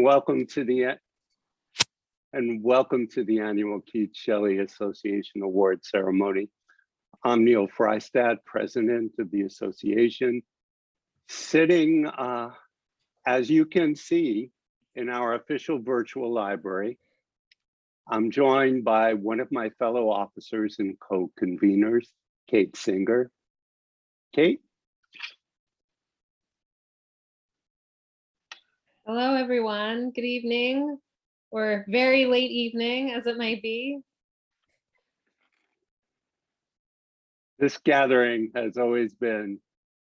Welcome to the annual Keats-Shelley Association Award Ceremony. I'm Neil Frystad, President of the Association, sitting, as you can see, in our official virtual library. I'm joined by one of my fellow officers and co-conveners, Kate Singer. Kate? Hello, everyone. Good evening, or very late evening, as it might be. This gathering has always been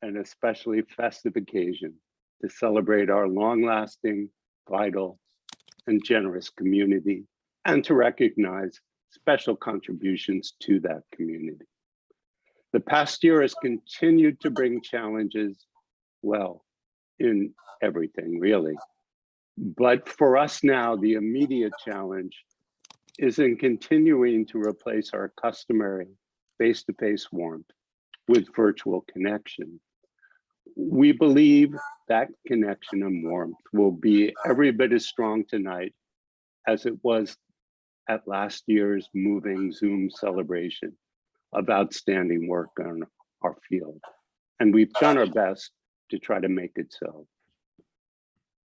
an especially festive occasion to celebrate our long-lasting, vital, and generous community, and to recognize special contributions to that community. The past year has continued to bring challenges, well, in everything, really. But for us now, the immediate challenge is in continuing to replace our customary face-to-face warmth with virtual connection. We believe that connection and warmth will be every bit as strong tonight as it was at last year's moving Zoom celebration of outstanding work on our field. And we've done our best to try to make it so.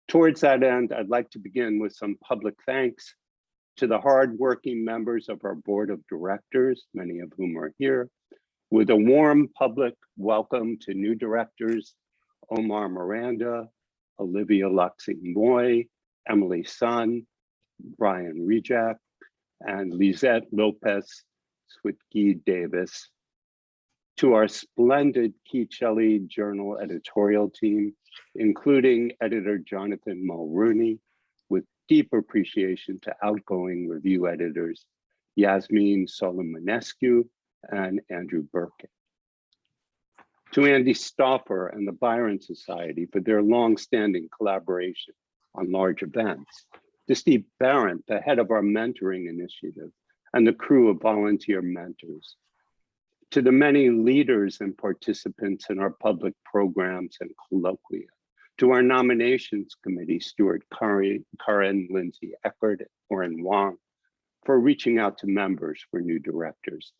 Towards that end, I'd like to begin with some public thanks to the hardworking members of our board of directors, many of whom are here, with a warm public welcome to new directors, Omar Miranda, Olivia Luxing-Moy, Emily Sun, Brian Rejak, and Lizette Lopez Switke Davis, to our splendid Keats-Shelley Journal editorial team, including editor Jonathan Mulrooney, with deep appreciation to outgoing review editors Yasmin Solomonescu and Andrew Burkett. To Andy Stauffer and the Byron Society for their long-standing collaboration on large events. To Steve Barrett, the head of our mentoring initiative, and the crew of volunteer mentors. To the many leaders and participants in our public programs and colloquia. To our nominations committee, Stuart Curran, Lindsay Eckert, Oren Wong, for reaching out to members for new directors.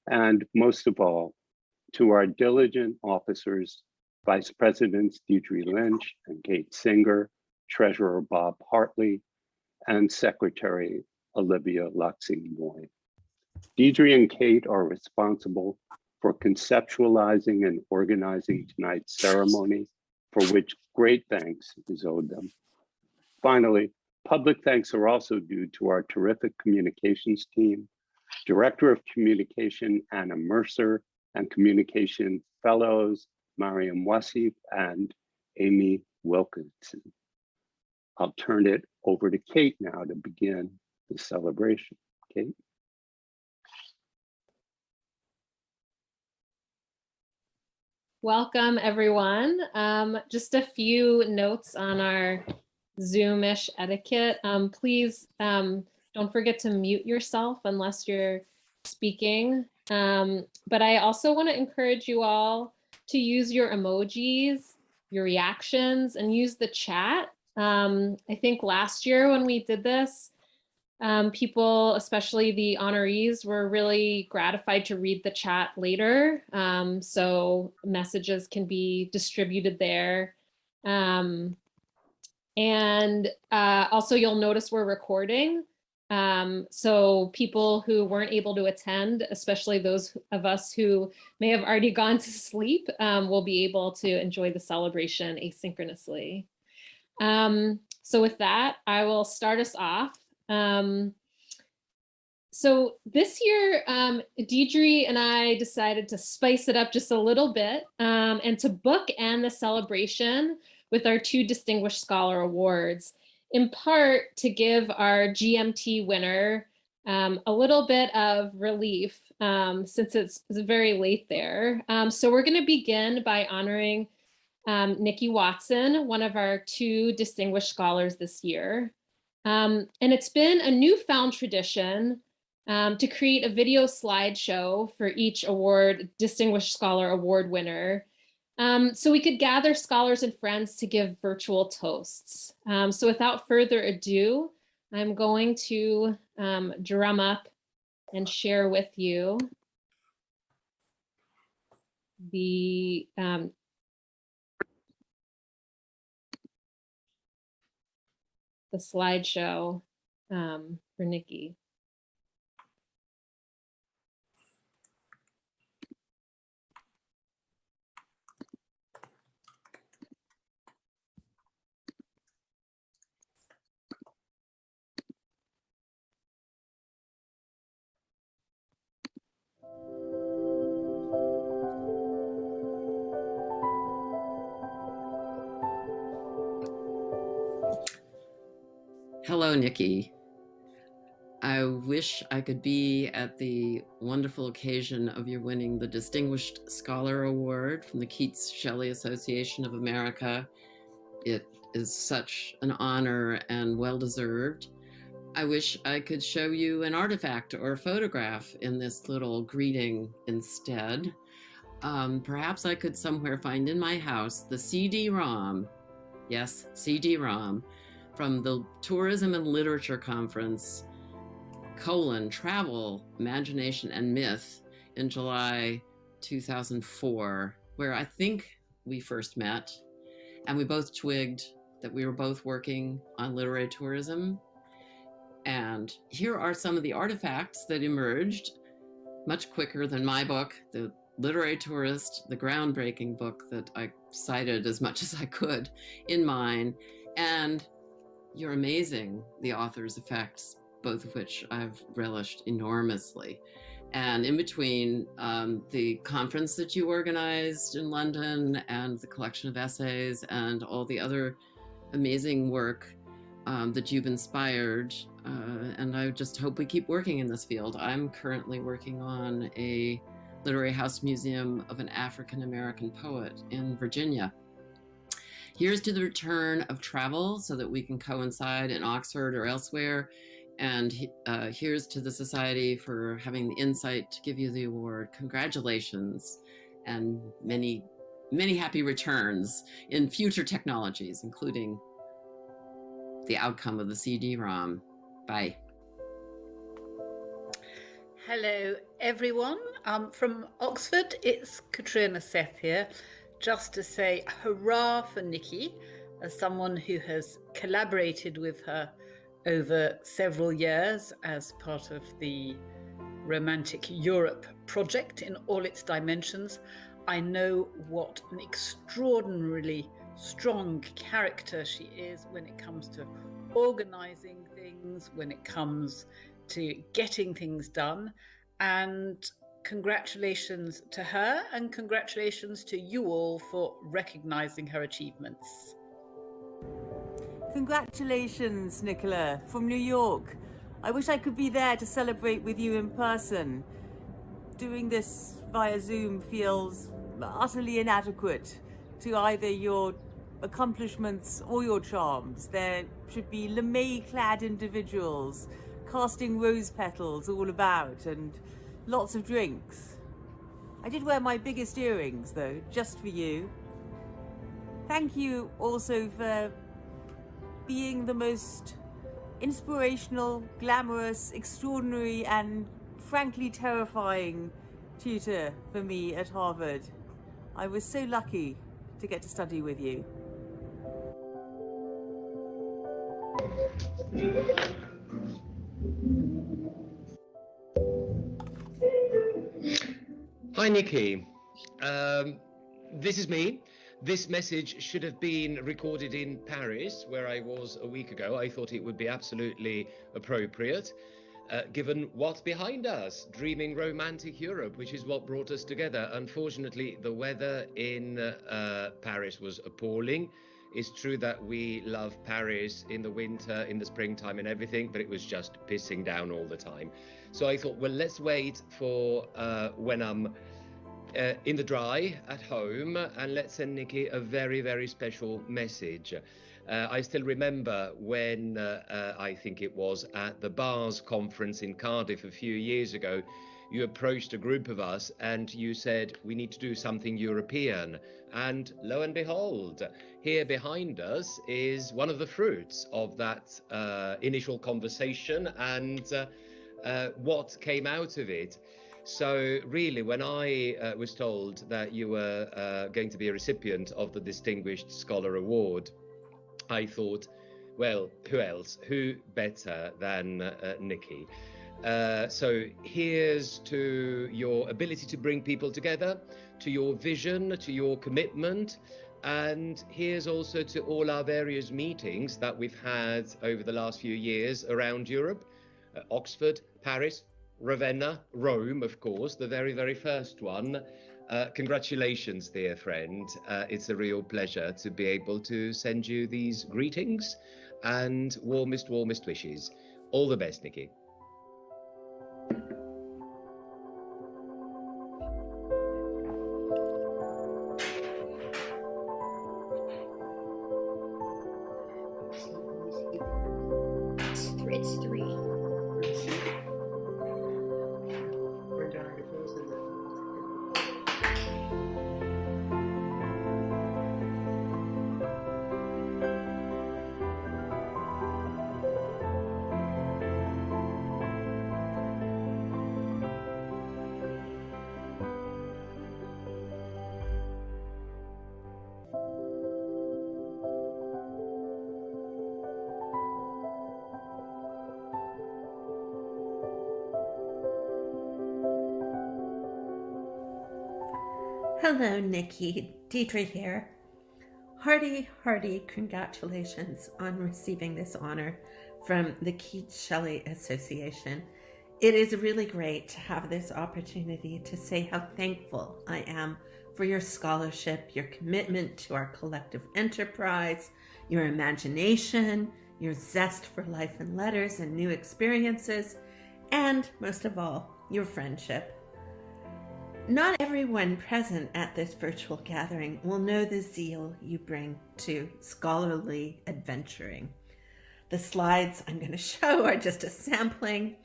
And most of all, to our diligent officers, Vice Presidents Deidre Lynch and Kate Singer, Treasurer Bob Hartley, and Secretary Olivia Luxing-Moy. Deidre and Kate are responsible for conceptualizing and organizing tonight's ceremony, for which great thanks is owed them. Finally, public thanks are also due to our terrific communications team, Director of Communication Anna Mercer, and Communication Fellows Mariam Wasif and Amy Wilkinson. I'll turn it over to Kate now to begin the celebration. Kate? Welcome, everyone. Just a few notes on our Zoom-ish etiquette. Please don't forget to mute yourself unless you're speaking. But I also want to encourage you all to use your emojis, your reactions, and use the chat. I think last year when we did this, people, especially the honorees, were really gratified to read the chat later. So messages can be distributed there. And also you'll notice we're recording. So people who weren't able to attend, especially those of us who may have already gone to sleep, will be able to enjoy the celebration asynchronously. So with that, I will start us off. So this year, Deidre and I decided to spice it up just a little bit and to bookend the celebration with our 2 Distinguished Scholar Awards, in part to give our GMT winner a little bit of relief since it's very late there. So we're going to begin by honoring Nikki Watson, one of our 2 distinguished scholars this year. And it's been a newfound tradition to create a video slideshow for each award, Distinguished Scholar Award winner. So we could gather scholars and friends to give virtual toasts. So without further ado, I'm going to drum up and share with you the slideshow for Nikki. Hello, Nikki. I wish I could be at the wonderful occasion of your winning the Distinguished Scholar Award from the Keats-Shelley Association of America. It is such an honor and well-deserved. I wish I could show you an artifact or a photograph in this little greeting instead. Perhaps I could somewhere find in my house the CD-ROM, yes, CD-ROM, from the Tourism and Literature Conference, Travel, Imagination, and Myth in July 2004, where I think we first met, and we both twigged that we were both working on literary tourism. And here are some of the artifacts that emerged much quicker than my book, The Literary Tourist, the groundbreaking book that I cited as much as I could in mine, and You're Amazing, the author's effects, both of which I've relished enormously. And in between, the conference that you organized in London and the collection of essays and all the other amazing work that you've inspired. And I just hope we keep working in this field. I'm currently working on a literary house museum of an African-American poet in Virginia. Here's to the return of travel so that we can coincide in Oxford or elsewhere. And here's to the Society for having the insight to give you the award. Congratulations, and many, many happy returns in future technologies, including the outcome of the CD-ROM. Bye. Hello, everyone. From Oxford, it's Katrina Seth here. Just to say hurrah for Nikki, as someone who has collaborated with her over several years as part of the Romantic Europe project in all its dimensions. I know what an extraordinarily strong character she is when it comes to organizing things, when it comes to getting things done. And congratulations to her, and congratulations to you all for recognizing her achievements. Congratulations, Nicola, from New York. I wish I could be there to celebrate with you in person. Doing this via Zoom feels utterly inadequate to either your accomplishments or your charms. There should be lamé-clad individuals casting rose petals all about and lots of drinks. I did wear my biggest earrings, though, just for you. Thank you also for being the most inspirational, glamorous, extraordinary, and frankly terrifying tutor for me at Harvard. I was so lucky to get to study with you. Hi, Nikki. This is me. This message should have been recorded in Paris, where I was a week ago. I thought it would be absolutely appropriate, given what's behind us, dreaming romantic Europe, which is what brought us together. Unfortunately, the weather in Paris was appalling. It's true that we love Paris in the winter, in the springtime and everything, but it was just pissing down all the time. So I thought, well, let's wait for when I'm in the dry at home, and let's send Nikki a very, very special message. I still remember when I think it was at the Bars conference in Cardiff a few years ago, you approached a group of us and you said, we need to do something European. And lo and behold, here behind us is one of the fruits of that initial conversation and what came out of it. So really, when I was told that you were going to be a recipient of the Distinguished Scholar Award, I thought, well, who else? Who better than Nikki? So here's to your ability to bring people together, to your vision, to your commitment, and here's also to all our various meetings that we've had over the last few years around Europe, Oxford, Paris, Ravenna, Rome, of course, the very, very first one. Congratulations, dear friend. It's a real pleasure to be able to send you these greetings and warmest, warmest wishes. All the best, Nikki. It's three. Hello, Nikki. Deidre here. Hearty congratulations on receiving this honor from the Keats-Shelley Association. It is really great to have this opportunity to say how thankful I am for your scholarship, your commitment to our collective enterprise, your imagination, your zest for life and letters and new experiences, and most of all, your friendship. Not everyone present at this virtual gathering will know the zeal you bring to scholarly adventuring. The slides I'm going to show are just a sampling.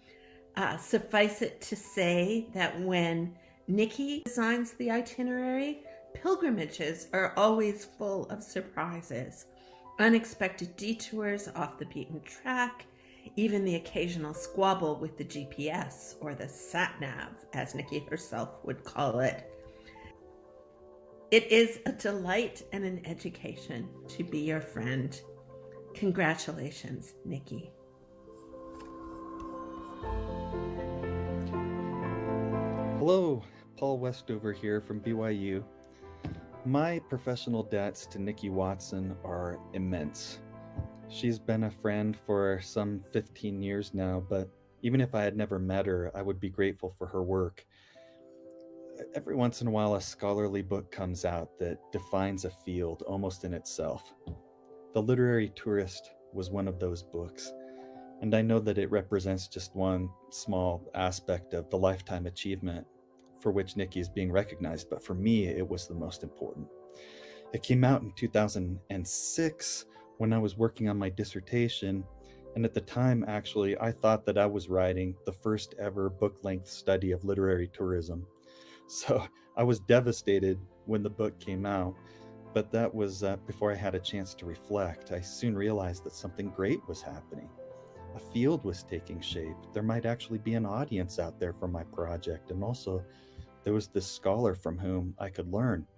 Suffice it to say that when Nikki designs the itinerary, pilgrimages are always full of surprises, unexpected detours off the beaten track, even the occasional squabble with the GPS, or the sat-nav, as Nikki herself would call it. It is a delight and an education to be your friend. Congratulations, Nikki. Hello, Paul Westover here from BYU. My professional debts to Nikki Watson are immense. She's been a friend for some 15 years now, but even if I had never met her, I would be grateful for her work. Every once in a while, a scholarly book comes out that defines a field almost in itself. The Literary Tourist was one of those books, and I know that it represents just one small aspect of the lifetime achievement for which Nikki is being recognized, but for me, it was the most important. It came out in 2006 when I was working on my dissertation, and at the time, actually, I thought that I was writing the first ever book-length study of literary tourism. So I was devastated when the book came out, but that was before I had a chance to reflect. I soon realized that something great was happening. A field was taking shape. There might actually be an audience out there for my project, and also there was this scholar from whom I could learn.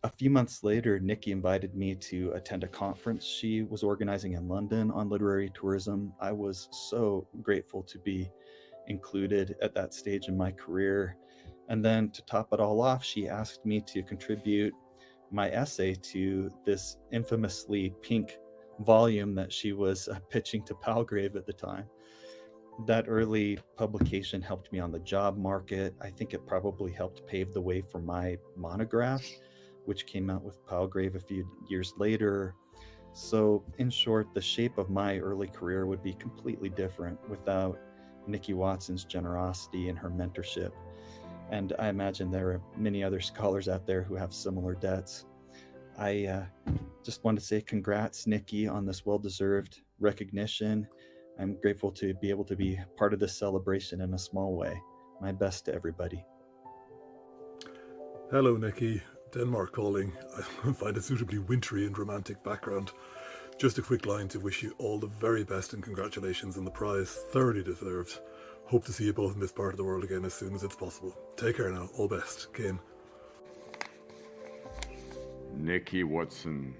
A few months later, Nikki invited me to attend a conference she was organizing in London on literary tourism. I was so grateful to be included at that stage in my career. And then to top it all off, she asked me to contribute my essay to this infamously pink volume that she was pitching to Palgrave at the time. That early publication helped me on the job market. I think it probably helped pave the way for my monograph, which came out with Palgrave a few years later. So in short, the shape of my early career would be completely different without Nikki Watson's generosity and her mentorship. And I imagine there are many other scholars out there who have similar debts. I just want to say congrats, Nikki, on this well-deserved recognition. I'm grateful to be able to be part of this celebration in a small way. My best to everybody. Hello, Nikki. Denmark calling. I find a suitably wintry and romantic background. Just a quick line to wish you all the very best and congratulations on the prize. Thoroughly deserved. Hope to see you both in this part of the world again as soon as it's possible. Take care now. All best. Kane. Nikki Watson,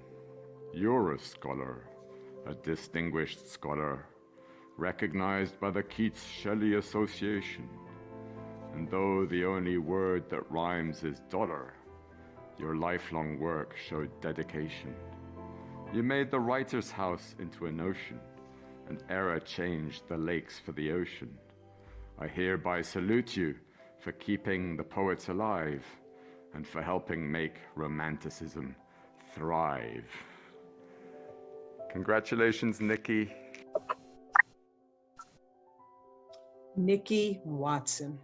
you're a scholar, a distinguished scholar, recognized by the Keats-Shelley Association. And though the only word that rhymes is dollar, your lifelong work showed dedication. You made the writer's house into an ocean. An era changed the lakes for the ocean. I hereby salute you for keeping the poets alive and for helping make romanticism thrive. Congratulations, Nikki. Nikki Watson.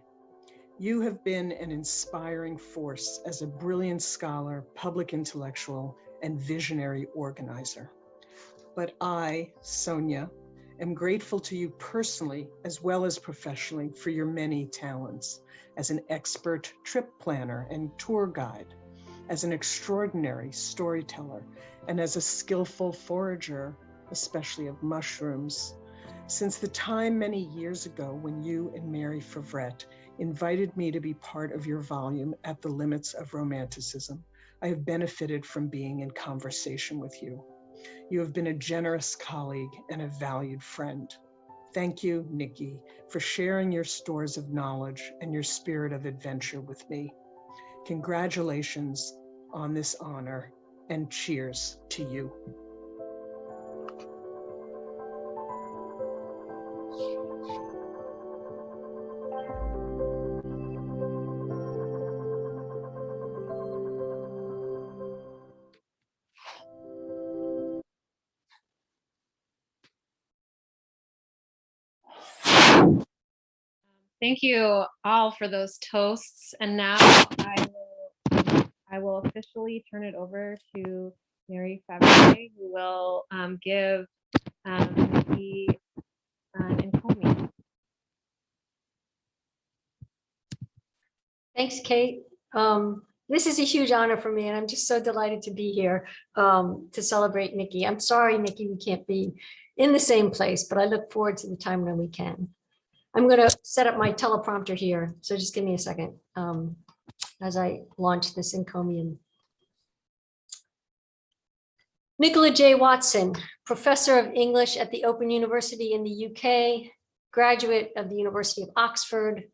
You have been an inspiring force as a brilliant scholar, public intellectual, and visionary organizer. But I, Sonia, am grateful to you personally as well as professionally for your many talents as an expert trip planner and tour guide, as an extraordinary storyteller, and as a skillful forager, especially of mushrooms. Since the time many years ago when you and Mary Favret invited me to be part of your volume At the Limits of Romanticism, I have benefited from being in conversation with you. You have been a generous colleague and a valued friend. Thank you, Nikki, for sharing your stores of knowledge and your spirit of adventure with me. Congratulations on this honor, and cheers to you. Thank you all for those toasts. And now I will officially turn it over to Mary Fabre, who will give Nikki an encomium. Thanks, Kate. This is a huge honor for me, and I'm just so delighted to be here to celebrate Nikki. I'm sorry, Nikki, we can't be in the same place, but I look forward to the time when we can. I'm going to set up my teleprompter here, so just give me a second as I launch this encomium. Nicola J. Watson, professor of English at the Open University in the UK, graduate of the University of Oxford,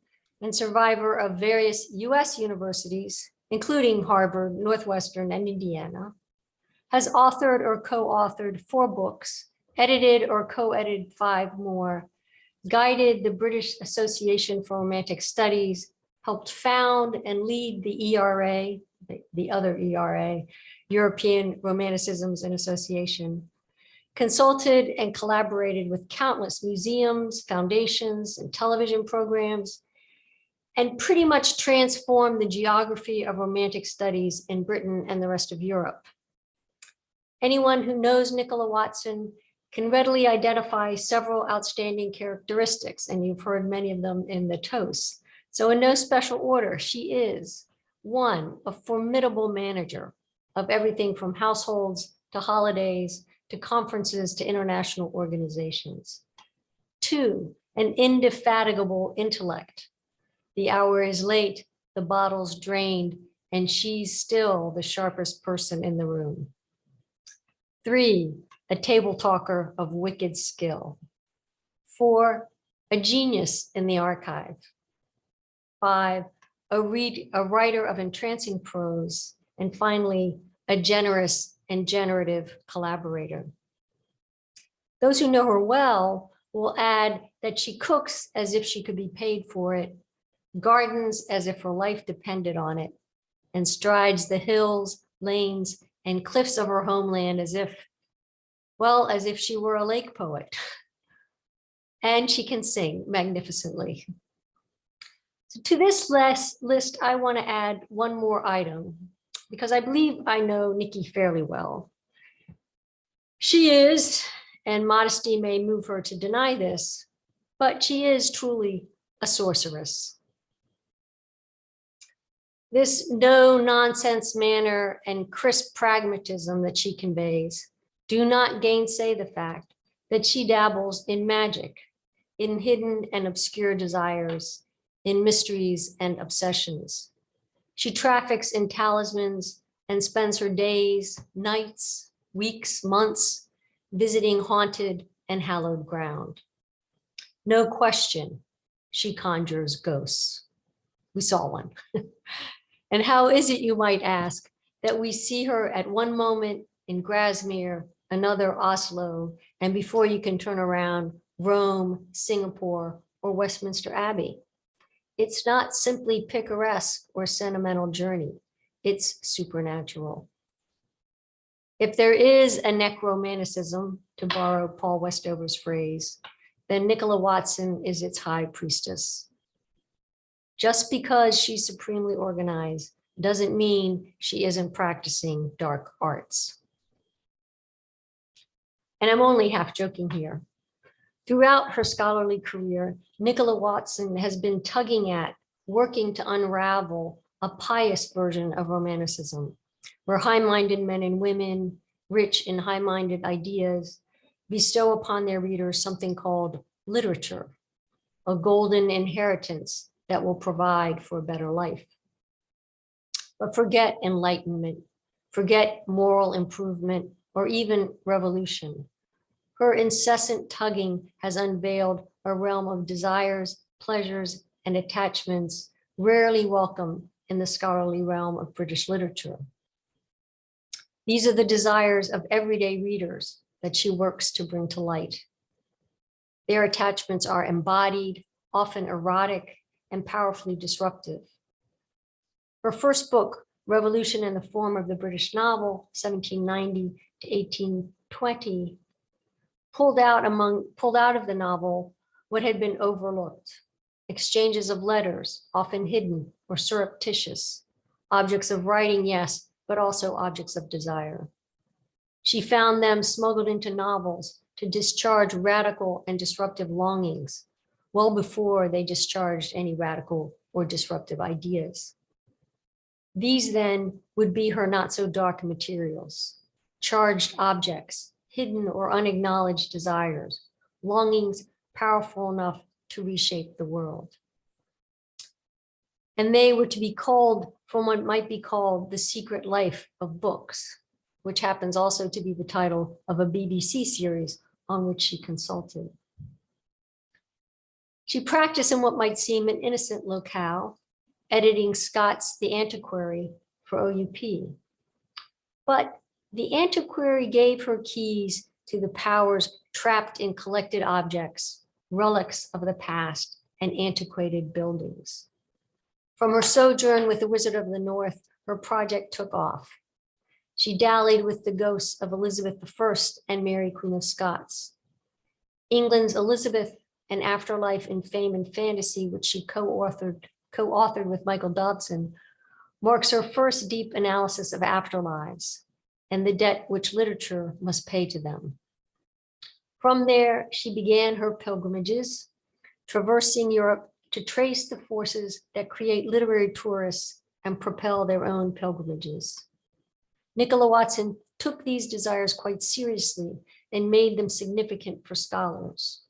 and survivor of various US universities, including Harvard, Northwestern, and Indiana, has authored or co-authored 4 books, edited or co-edited 5 more, guided the British Association for Romantic Studies, helped found and lead the ERA, the other ERA, European Romanticisms and Association, consulted and collaborated with countless museums, foundations, and television programs, and pretty much transformed the geography of Romantic studies in Britain and the rest of Europe. Anyone who knows Nicola Watson can readily identify several outstanding characteristics, and you've heard many of them in the toast. So in no special order, she is 1, a formidable manager of everything from households to holidays to conferences to international organizations. 2, an indefatigable intellect. The hour is late, the bottle's drained, and she's still the sharpest person in the room. 3, a table talker of wicked skill. 4, a genius in the archive. 5, a writer of entrancing prose. And finally, a generous and generative collaborator. Those who know her well will add that she cooks as if she could be paid for it, gardens as if her life depended on it, and strides the hills, lanes, and cliffs of her homeland as if she were a lake poet. And she can sing magnificently. So to this list, I want to add one more item, because I believe I know Nikki fairly well. She is, and modesty may move her to deny this, but she is truly a sorceress. This no-nonsense manner and crisp pragmatism that she conveys do not gainsay the fact that she dabbles in magic, in hidden and obscure desires, in mysteries and obsessions. She traffics in talismans and spends her days, nights, weeks, months visiting haunted and hallowed ground. No question, she conjures ghosts. We saw one. And how is it, you might ask, that we see her at one moment in Grasmere, another Oslo, and before you can turn around, Rome, Singapore, or Westminster Abbey? It's not simply picaresque or sentimental journey. It's supernatural. If there is a necromanticism, to borrow Paul Westover's phrase, then Nicola Watson is its high priestess. Just because she's supremely organized doesn't mean she isn't practicing dark arts. And I'm only half joking here. Throughout her scholarly career, Nicola Watson has been tugging at, working to unravel a pious version of Romanticism, where high-minded men and women, rich in high-minded ideas, bestow upon their readers something called literature, a golden inheritance that will provide for a better life. But forget enlightenment, forget moral improvement, or even revolution. Her incessant tugging has unveiled a realm of desires, pleasures, and attachments rarely welcome in the scholarly realm of British literature. These are the desires of everyday readers that she works to bring to light. Their attachments are embodied, often erotic, and powerfully disruptive. Her first book, Revolution in the Form of the British Novel, 1790 to 1820, pulled out of the novel what had been overlooked: exchanges of letters, often hidden or surreptitious, objects of writing, yes, but also objects of desire. She found them smuggled into novels to discharge radical and disruptive longings, well before they discharged any radical or disruptive ideas. These then would be her not so dark materials: charged objects, hidden or unacknowledged desires, longings powerful enough to reshape the world. And they were to be culled from what might be called the secret life of books, which happens also to be the title of a BBC series on which she consulted. She practiced in what might seem an innocent locale, editing Scott's The Antiquary for OUP. But The Antiquary gave her keys to the powers trapped in collected objects, relics of the past, and antiquated buildings. From her sojourn with the Wizard of the North, her project took off. She dallied with the ghosts of Elizabeth I and Mary, Queen of Scots. England's Elizabeth, An Afterlife in Fame and Fantasy, which she co-authored with Michael Dobson, marks her first deep analysis of afterlives and the debt which literature must pay to them. From there, she began her pilgrimages, traversing Europe to trace the forces that create literary tourists and propel their own pilgrimages. Nicola Watson took these desires quite seriously and made them significant for scholars.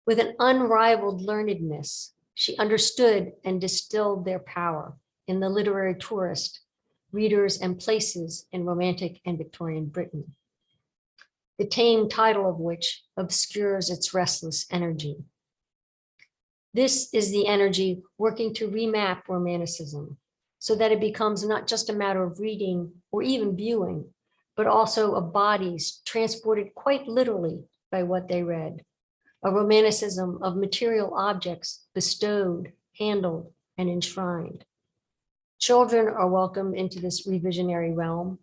With an unrivaled learnedness, she understood and distilled their power in the literary tourist, readers, and places in Romantic and Victorian Britain, the tame title of which obscures its restless energy. This is the energy working to remap Romanticism so that it becomes not just a matter of reading or even viewing, but also of bodies transported quite literally by what they read, a Romanticism of material objects bestowed, handled, and enshrined. Children are welcomed into this revisionary realm.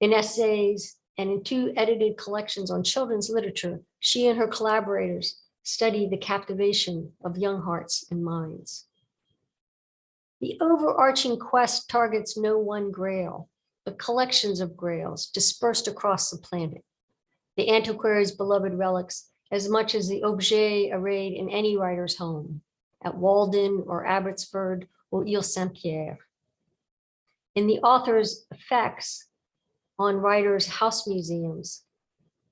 In essays and in 2 edited collections on children's literature, she and her collaborators study the captivation of young hearts and minds. The overarching quest targets no one grail, but collections of grails dispersed across the planet. The antiquary's beloved relics, as much as the objets arrayed in any writer's home, at Walden or Abbotsford, or Ile Saint-Pierre. In the author's effects on writers' house museums,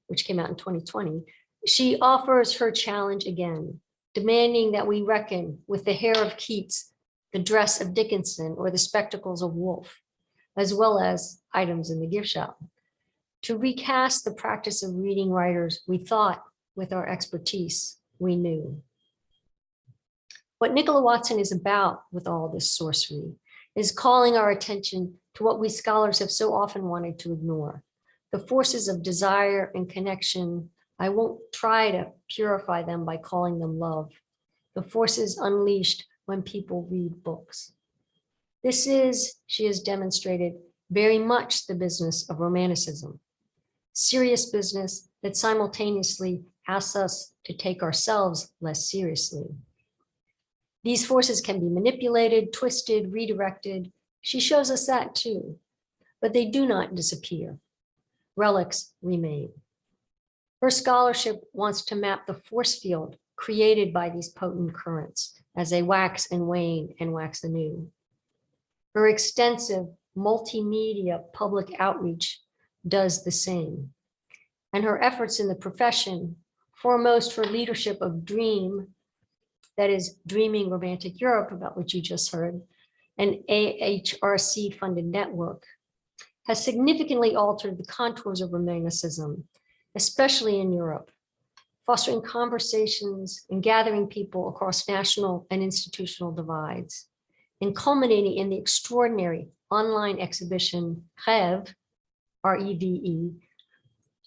which came out in 2020, she offers her challenge again, demanding that we reckon with the hair of Keats, the dress of Dickinson, or the spectacles of Woolf, as well as items in the gift shop, to recast the practice of reading writers we thought, with our expertise, we knew. What Nicola Watson is about with all this sorcery is calling our attention to what we scholars have so often wanted to ignore, the forces of desire and connection. I won't try to purify them by calling them love, the forces unleashed when people read books. This is, she has demonstrated, very much the business of Romanticism, serious business that simultaneously asks us to take ourselves less seriously. These forces can be manipulated, twisted, redirected. She shows us that too, but they do not disappear. Relics remain. Her scholarship wants to map the force field created by these potent currents as they wax and wane and wax anew. Her extensive multimedia public outreach does the same. And her efforts in the profession, foremost her leadership of DREAM, that is Dreaming Romantic Europe, about which you just heard, an AHRC-funded network, has significantly altered the contours of Romanticism, especially in Europe, fostering conversations and gathering people across national and institutional divides, and culminating in the extraordinary online exhibition Rêve, R-E-V-E,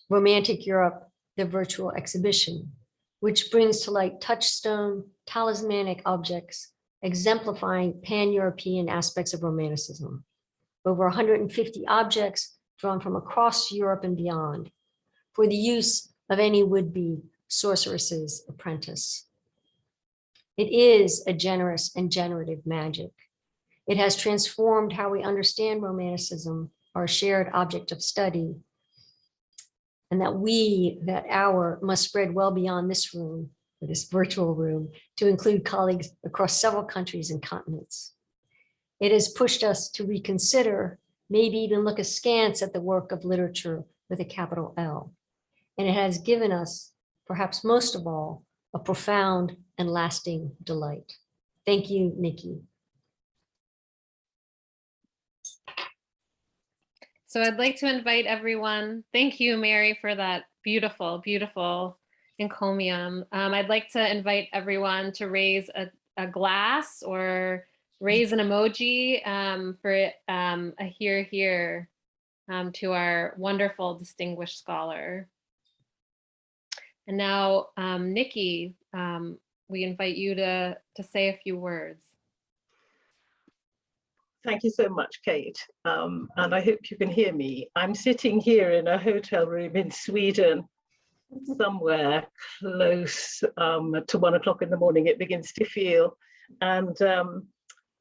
Romantic Europe, the virtual exhibition, which brings to light touchstone, talismanic objects, exemplifying pan-European aspects of Romanticism. Over 150 objects drawn from across Europe and beyond for the use of any would-be sorceress's apprentice. It is a generous and generative magic. It has transformed how we understand Romanticism, our shared object of study, and that our must spread well beyond this room, or this virtual room, to include colleagues across several countries and continents. It has pushed us to reconsider, maybe even look askance at the work of literature with a capital L. And it has given us, perhaps most of all, a profound and lasting delight. Thank you, Nikki. So I'd like to invite everyone, thank you, Mary, for that beautiful, beautiful encomium. I'd like to invite everyone to raise a glass or raise an emoji for a hear, hear to our wonderful, distinguished scholar. And now, Nikki, we invite you to say a few words. Thank you so much, Kate. And I hope you can hear me. I'm sitting here in a hotel room in Sweden, somewhere close to 1 o'clock in the morning, it begins to feel. And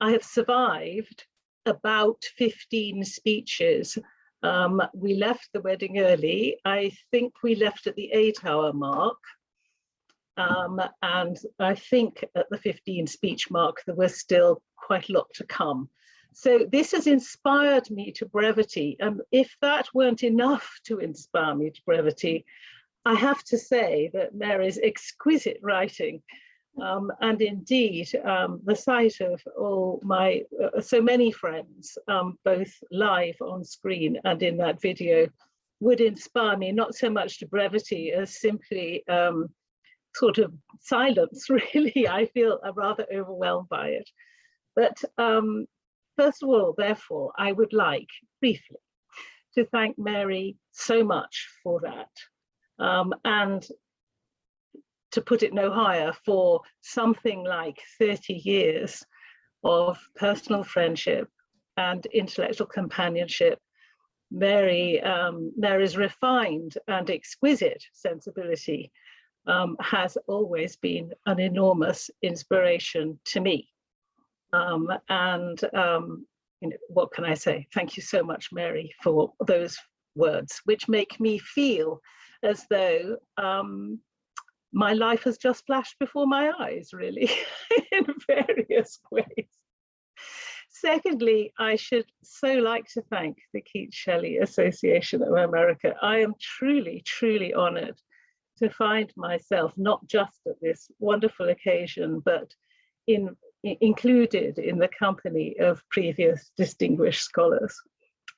I have survived about 15 speeches. We left the wedding early. I think we left at the 8-hour mark. And I think at the 15 speech mark, there was still quite a lot to come. So this has inspired me to brevity. And if that weren't enough to inspire me to brevity, I have to say that Mary's exquisite writing, and indeed the sight of all my, so many friends, both live on screen and in that video, would inspire me not so much to brevity as simply sort of silence, really. I feel rather overwhelmed by it. But first of all, therefore, I would like briefly to thank Mary so much for that. And to put it no higher, for something like 30 years of personal friendship and intellectual companionship. Mary's refined and exquisite sensibility has always been an enormous inspiration to me. You know, what can I say? Thank you so much, Mary, for those words, which make me feel as though my life has just flashed before my eyes, really, in various ways. Secondly, I should so like to thank the Keats-Shelley Association of America. I am truly, truly honored to find myself not just at this wonderful occasion, but included in the company of previous distinguished scholars.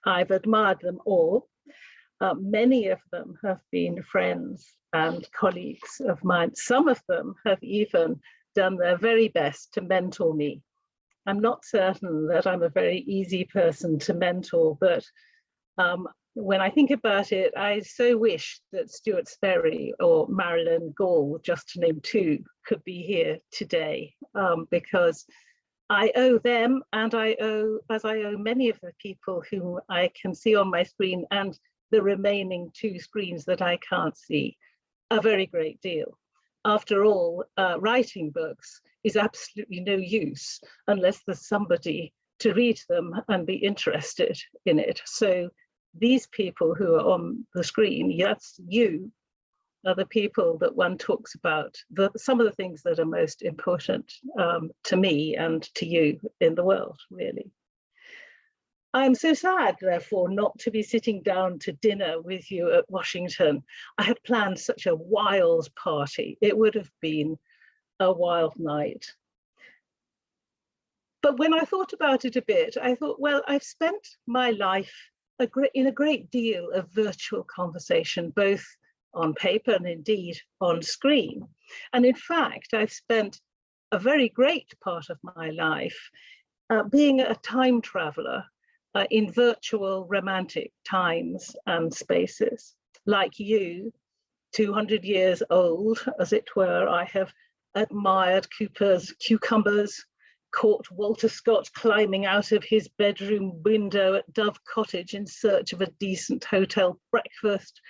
I've admired them all. Many of them have been friends and colleagues of mine. Some of them have even done their very best to mentor me. I'm not certain that I'm a very easy person to mentor, but when I think about it, I so wish that Stuart Sperry or Marilyn Gall, just to name two, could be here today, because I owe them, and I owe many of the people whom I can see on my screen and the remaining two screens that I can't see, a very great deal. After all, writing books is absolutely no use unless there's somebody to read them and be interested in it. So these people who are on the screen, yes, you are the people that one talks about, some of the things that are most important to me and to you in the world, really. I'm so sad, therefore, not to be sitting down to dinner with you at Washington. I had planned such a wild party. It would have been a wild night. But when I thought about it a bit, I thought, well, I've spent my life in a great deal of virtual conversation, both on paper and indeed on screen. And in fact, I've spent a very great part of my life being a time traveler in virtual romantic times and spaces. Like you, 200 years old, as it were, I have admired Cooper's cucumbers, caught Walter Scott climbing out of his bedroom window at Dove Cottage in search of a decent hotel breakfast,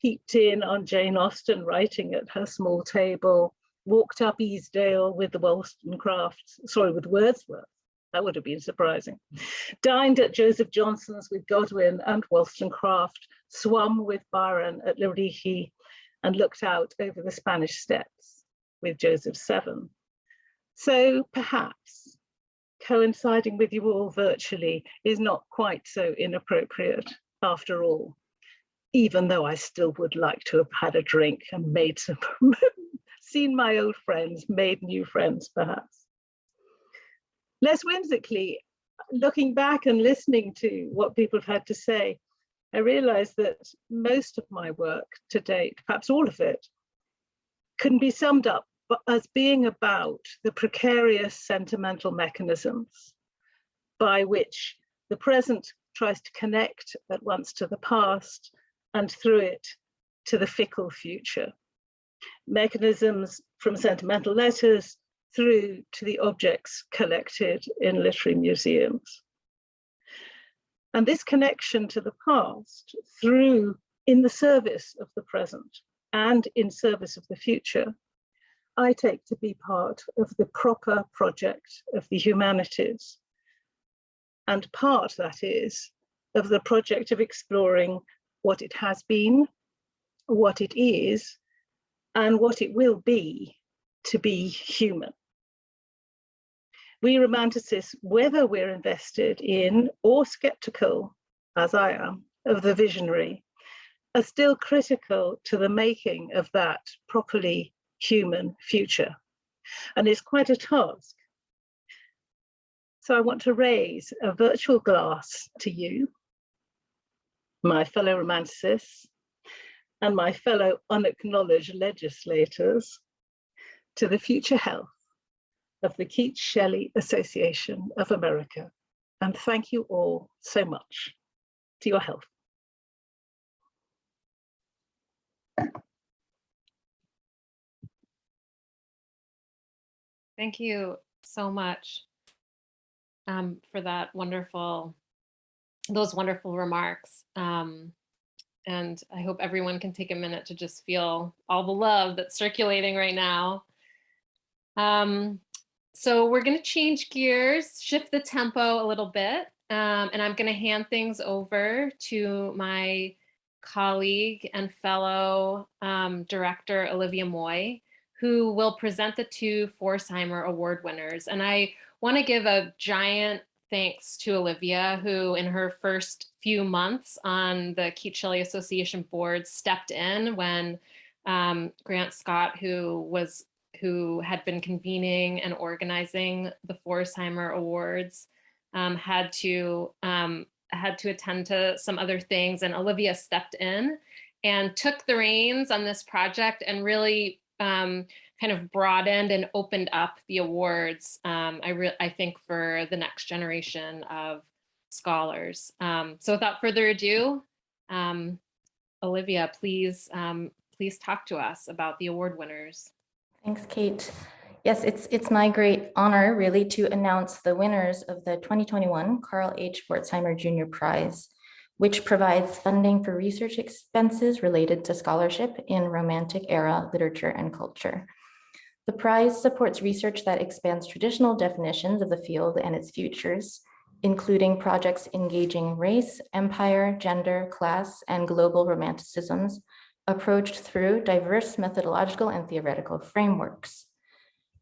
peeped in on Jane Austen writing at her small table, walked up Easdale with the with Wordsworth. That would have been surprising. Dined at Joseph Johnson's with Godwin and Wollstonecraft, swum with Byron at Lerici, and looked out over the Spanish steps with Joseph Seven. So perhaps coinciding with you all virtually is not quite so inappropriate after all, even though I still would like to have had a drink and made some, seen my old friends, made new friends perhaps. Less whimsically, looking back and listening to what people have had to say, I realized that most of my work to date, perhaps all of it, can be summed up as being about the precarious sentimental mechanisms by which the present tries to connect at once to the past and through it to the fickle future. Mechanisms from sentimental letters through to the objects collected in literary museums. And this connection to the past through in the service of the present and in service of the future, I take to be part of the proper project of the humanities. And part, that is, of the project of exploring what it has been, what it is, and what it will be to be human. We romanticists, whether we're invested in or skeptical, as I am, of the visionary, are still critical to the making of that properly human future. And it's quite a task. So I want to raise a virtual glass to you, my fellow romanticists, and my fellow unacknowledged legislators, to the future health of the Keats-Shelley Association of America. And thank you all so much. To your health. Thank you so much for that those wonderful remarks. And I hope everyone can take a minute to just feel all the love that's circulating right now. So we're going to change gears, shift the tempo a little bit, and I'm going to hand things over to my colleague and fellow director, Olivia Moy, who will present the two Forsheimer Award winners. And I want to give a giant thanks to Olivia, who in her first few months on the Keats-Shelley Association board stepped in when Grant Scott, who had been convening and organizing the Pforzheimer Awards, had to attend to some other things, and Olivia stepped in and took the reins on this project and really kind of broadened and opened up the awards, I think, for the next generation of scholars. So without further ado, Olivia, please talk to us about the award winners. Thanks, Kate. Yes, it's my great honor really to announce the winners of the 2021 Carl H. Pforzheimer Jr. Prize, which provides funding for research expenses related to scholarship in Romantic era literature and culture. The prize supports research that expands traditional definitions of the field and its futures, including projects engaging race, empire, gender, class, and global romanticisms, approached through diverse methodological and theoretical frameworks.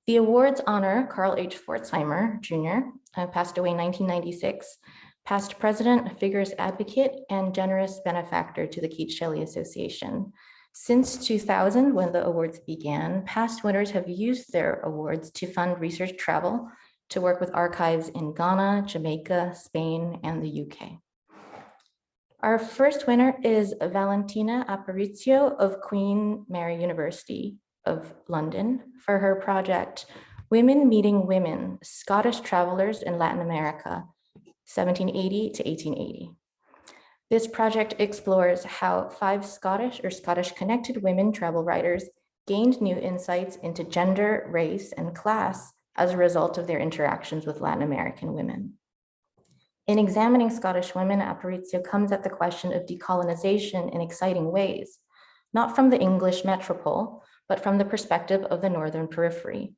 The awards honor Carl H. Pforzheimer Jr., passed away in 1996, past president, vigorous advocate, and generous benefactor to the Keats-Shelley Association. Since 2000, when the awards began, past winners have used their awards to fund research travel, to work with archives in Ghana, Jamaica, Spain, and the UK. Our first winner is Valentina Aparicio of Queen Mary University of London for her project, Women Meeting Women, Scottish Travelers in Latin America, 1780 to 1880. This project explores how 5 Scottish or Scottish-connected women travel writers gained new insights into gender, race, and class as a result of their interactions with Latin American women. In examining Scottish women, Aparicio comes at the question of decolonization in exciting ways, not from the English metropole, but from the perspective of the Northern periphery.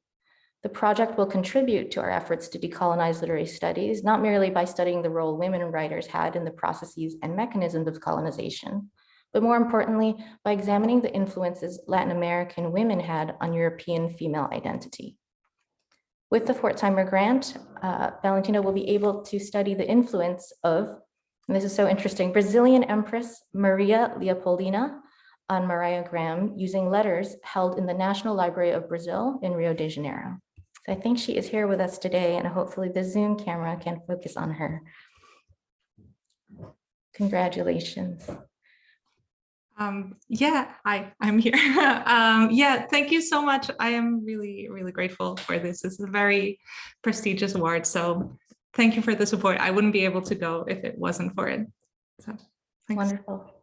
The project will contribute to our efforts to decolonize literary studies, not merely by studying the role women writers had in the processes and mechanisms of colonization, but more importantly, by examining the influences Latin American women had on European female identity. With the Pforzheimer grant, Valentina will be able to study the influence of, and this is so interesting, Brazilian Empress Maria Leopoldina on Mariah Graham using letters held in the National Library of Brazil in Rio de Janeiro. So I think she is here with us today, and hopefully the Zoom camera can focus on her. Congratulations. Yeah, hi, I'm here. Yeah, thank you so much. I am really, really grateful for this. This is a very prestigious award. So thank you for the support. I wouldn't be able to go if it wasn't for it. So thanks. Wonderful.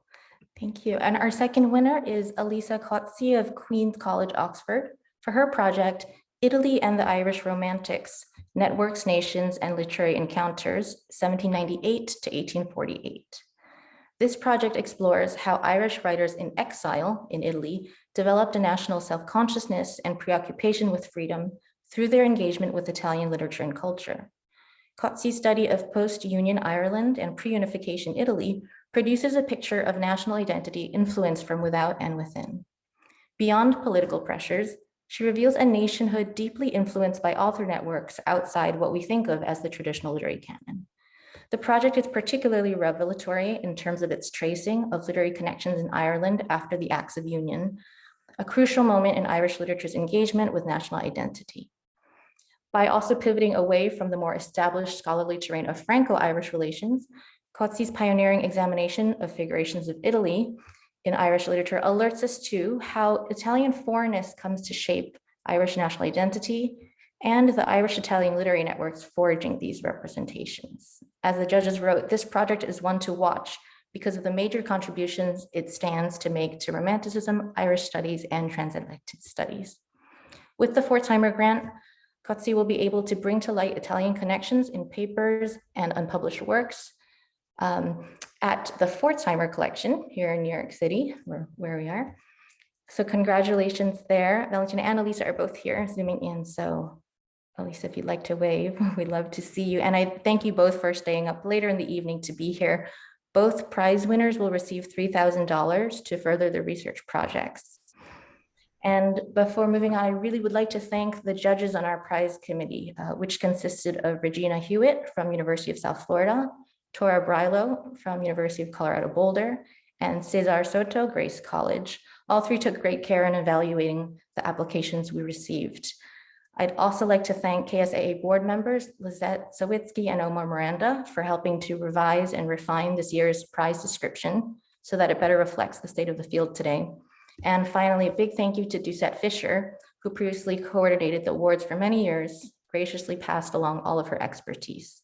Thank you. And our second winner is Elisa Cozzi of Queen's College, Oxford, for her project, Italy and the Irish Romantics, Networks, Nations, and Literary Encounters, 1798 to 1848. This project explores how Irish writers in exile in Italy developed a national self-consciousness and preoccupation with freedom through their engagement with Italian literature and culture. Cozzi's study of post-Union Ireland and pre-unification Italy produces a picture of national identity influenced from without and within. Beyond political pressures, she reveals a nationhood deeply influenced by author networks outside what we think of as the traditional literary canon. The project is particularly revelatory in terms of its tracing of literary connections in Ireland after the Acts of Union, a crucial moment in Irish literature's engagement with national identity. By also pivoting away from the more established scholarly terrain of Franco-Irish relations, Cozzi's pioneering examination of figurations of Italy in Irish literature alerts us to how Italian foreignness comes to shape Irish national identity and the Irish-Italian literary networks forging these representations. As the judges wrote, this project is one to watch because of the major contributions it stands to make to Romanticism, Irish studies, and transatlantic studies. With the Pforzheimer grant, Cozzi will be able to bring to light Italian connections in papers and unpublished works at the Pforzheimer collection here in New York City, where we are. So congratulations there. Valentina and Elisa are both here zooming in. So Elisa, if you'd like to wave, we'd love to see you. And I thank you both for staying up later in the evening to be here. Both prize winners will receive $3,000 to further their research projects. And before moving on, I really would like to thank the judges on our prize committee, which consisted of Regina Hewitt from University of South Florida, Tora Brilo from University of Colorado Boulder, and Cesar Soto, Grace College. All three took great care in evaluating the applications we received. I'd also like to thank K-SAA board members, Lizette Sawitsky and Omar Miranda, for helping to revise and refine this year's prize description so that it better reflects the state of the field today. And finally, a big thank you to Doucette Fisher, who previously coordinated the awards for many years, graciously passed along all of her expertise.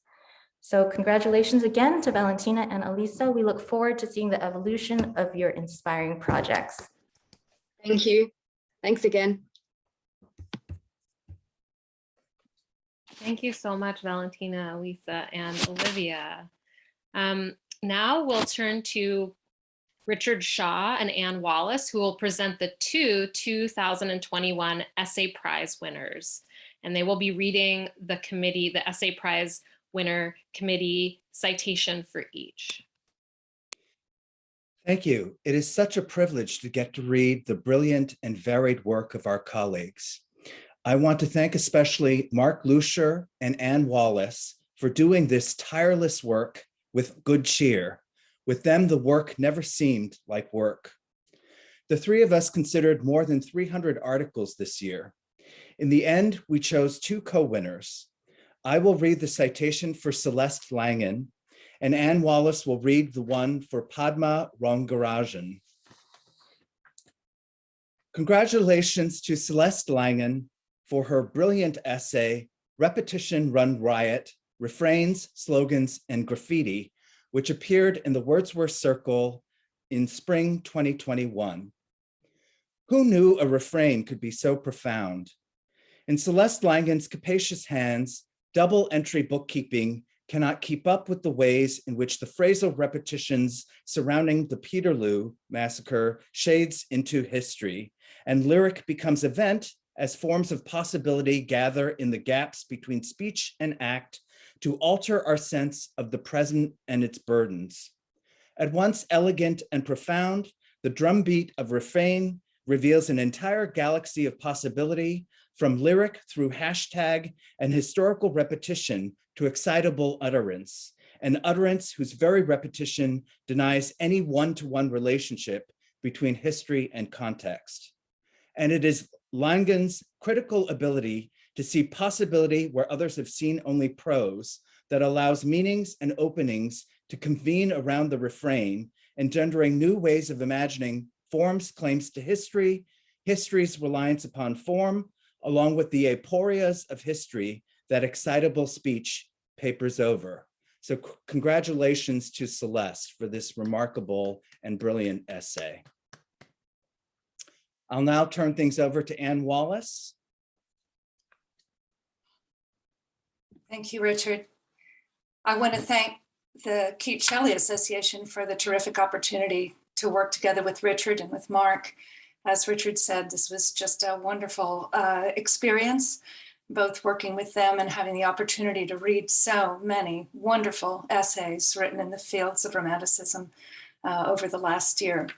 So congratulations again to Valentina and Elisa. We look forward to seeing the evolution of your inspiring projects. Thank you. Thanks again. Thank you so much, Valentina, Elisa, and Olivia. Now we'll turn to Richard Shaw and Ann Wallace, who will present the two 2021 Essay Prize winners. And they will be reading the Essay Prize winner committee citation for each. Thank you. It is such a privilege to get to read the brilliant and varied work of our colleagues. I want to thank especially Mark Lucier and Ann Wallace for doing this tireless work with good cheer. With them, the work never seemed like work. The three of us considered more than 300 articles this year. In the end, we chose two co-winners. I will read the citation for Celeste Langen, and Ann Wallace will read the one for Padma Rangarajan. Congratulations to Celeste Langen for her brilliant essay, Repetition Run Riot, Refrains, Slogans, and Graffiti, which appeared in the Wordsworth Circle in spring 2021. Who knew a refrain could be so profound? In Celeste Langen's capacious hands, double entry bookkeeping cannot keep up with the ways in which the phrasal repetitions surrounding the Peterloo massacre shades into history, and lyric becomes event as forms of possibility gather in the gaps between speech and act to alter our sense of the present and its burdens. At once elegant and profound, the drumbeat of refrain reveals an entire galaxy of possibility, from lyric through hashtag and historical repetition to excitable utterance, an utterance whose very repetition denies any one-to-one relationship between history and context. And it is Langen's critical ability to see possibility where others have seen only prose that allows meanings and openings to convene around the refrain, engendering new ways of imagining form's claims to history, history's reliance upon form, along with the aporias of history that excitable speech papers over. So congratulations to Celeste for this remarkable and brilliant essay. I'll now turn things over to Ann Wallace. Thank you, Richard. I want to thank the Keats-Shelley Association for the terrific opportunity to work together with Richard and with Mark. As Richard said, this was just a wonderful experience, both working with them and having the opportunity to read so many wonderful essays written in the fields of Romanticism over the last year.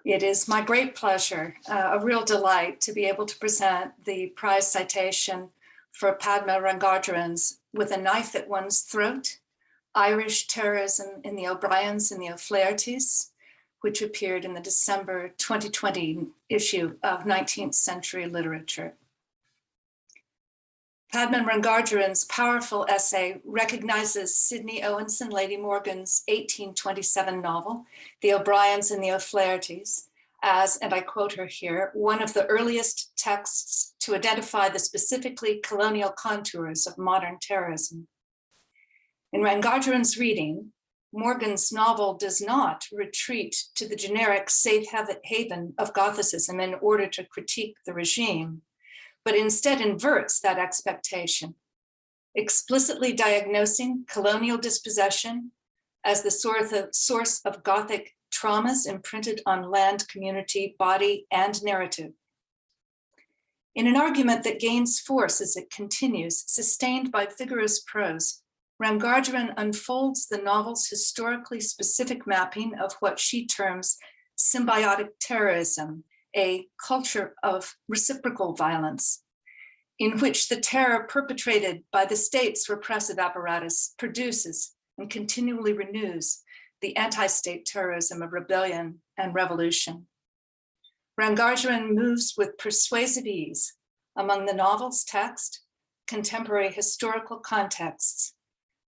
It is my great pleasure, a real delight to be able to present the prize citation for Padma Rangarajan's With a Knife at One's Throat, Irish Terrorism in the O'Briens and the O'Flahertys, which appeared in the December 2020 issue of 19th Century Literature. Padma Rangarajan's powerful essay recognizes Sidney Owens and Lady Morgan's 1827 novel, The O'Briens and the O'Flahertys, as, and I quote her here, one of the earliest texts to identify the specifically colonial contours of modern terrorism. In Rangarajan's reading, Morgan's novel does not retreat to the generic safe haven of Gothicism in order to critique the regime, but instead inverts that expectation, explicitly diagnosing colonial dispossession as the source of Gothic traumas imprinted on land, community, body, and narrative. In an argument that gains force as it continues, sustained by vigorous prose, Rangarajan unfolds the novel's historically specific mapping of what she terms symbiotic terrorism a culture of reciprocal violence, in which the terror perpetrated by the state's repressive apparatus produces and continually renews the anti-state terrorism of rebellion and revolution. Rangajaran moves with persuasive ease among the novel's text, contemporary historical contexts,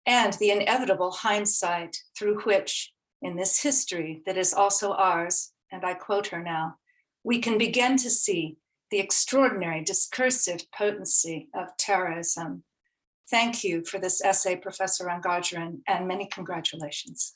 and the inevitable hindsight through which, in this history that is also ours, and I quote her now, we can begin to see the extraordinary discursive potency of terrorism. Thank you for this essay, Professor Rangajaran, and many congratulations.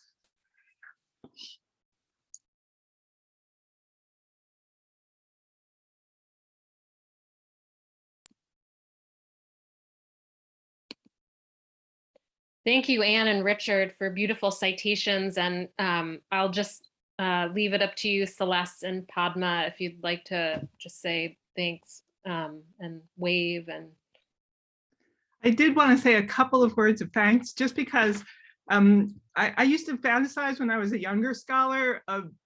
Thank you, Anne and Richard, for beautiful citations. And I'll just leave it up to you, Celeste and Padma, if you'd like to just say thanks and wave. And I did want to say a couple of words of thanks, just because I used to fantasize when I was a younger scholar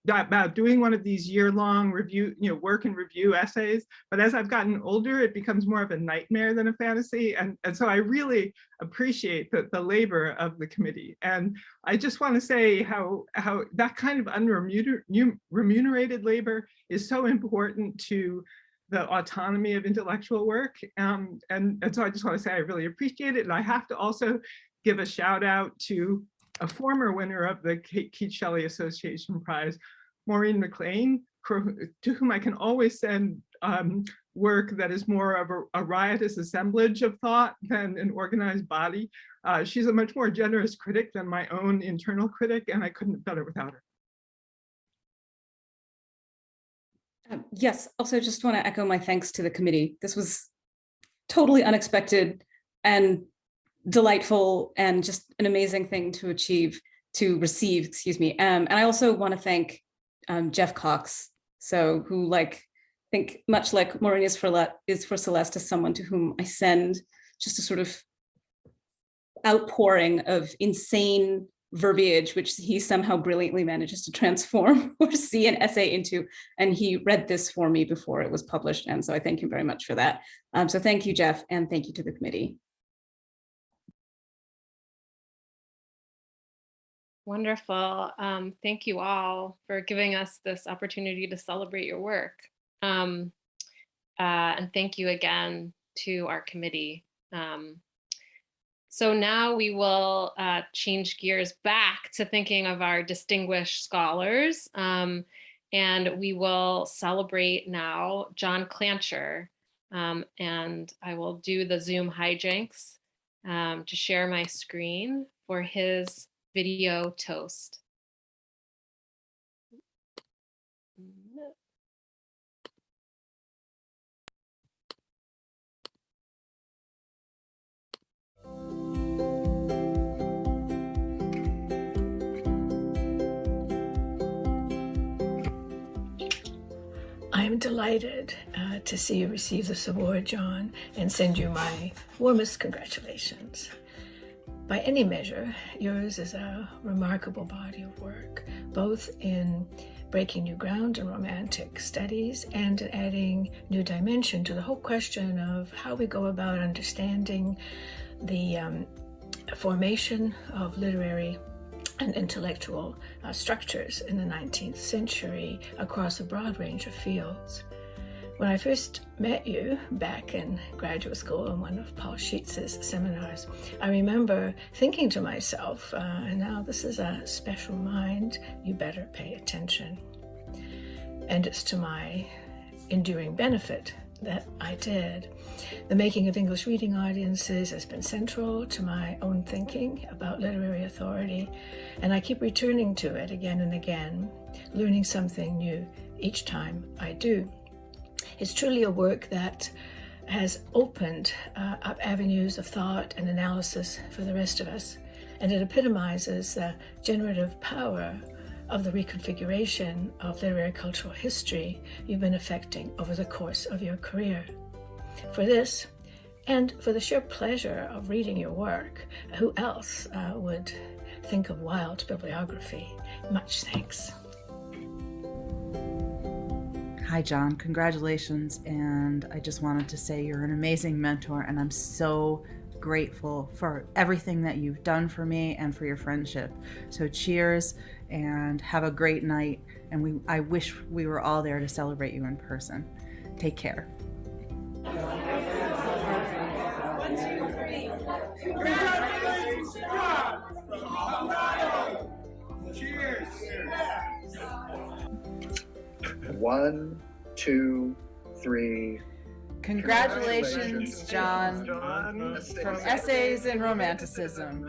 about doing one of these year-long review, work and review essays. But as I've gotten older, it becomes more of a nightmare than a fantasy. And so I really appreciate the labor of the committee. And I just want to say how that kind of unremunerated labor is so important to the autonomy of intellectual work. And so I just want to say I really appreciate it. And I have to also give a shout out to a former winner of the Keats-Shelley Association Prize, Maureen McLean, to whom I can always send work that is more of a riotous assemblage of thought than an organized body. She's a much more generous critic than my own internal critic, and I couldn't have done it without her. Yes, also just want to echo my thanks to the committee. This was totally unexpected and delightful and just an amazing thing to receive, excuse me. And I also want to thank Jeff Cox, who think much like Maureen is for Celeste, as someone to whom I send just a sort of outpouring of insane verbiage, which he somehow brilliantly manages to transform or see an essay into. And he read this for me before it was published. And so I thank him very much for that. So thank you, Jeff, and thank you to the committee. wonderful. Thank you all for giving us this opportunity to celebrate your work. And thank you again to our committee. So now we will change gears back to thinking of our distinguished scholars. And we will celebrate now John Clancher. And I will do the Zoom hijinks to share my screen for his video toast. I'm delighted to see you receive this award, John, and send you my warmest congratulations. By any measure, yours is a remarkable body of work, both in breaking new ground in romantic studies and in adding new dimension to the whole question of how we go about understanding the formation of literary and intellectual structures in the 19th century across a broad range of fields. When I first met you back in graduate school in one of Paul Scheitz's seminars, I remember thinking to myself, now this is a special mind, you better pay attention. And it's to my enduring benefit that I did. The making of English reading audiences has been central to my own thinking about literary authority, and I keep returning to it again and again, learning something new each time I do. It's truly a work that has opened up avenues of thought and analysis for the rest of us, and it epitomizes the generative power of the reconfiguration of literary cultural history you've been effecting over the course of your career. For this, and for the sheer pleasure of reading your work, who else would think of wild bibliography? Much thanks. Hi, John. Congratulations. And I just wanted to say you're an amazing mentor, and I'm so grateful for everything that you've done for me and for your friendship. So cheers and have a great night. And I wish we were all there to celebrate you in person. Take care. Cheers. 1, 2, 3. Congratulations, John, from Essays in Romanticism.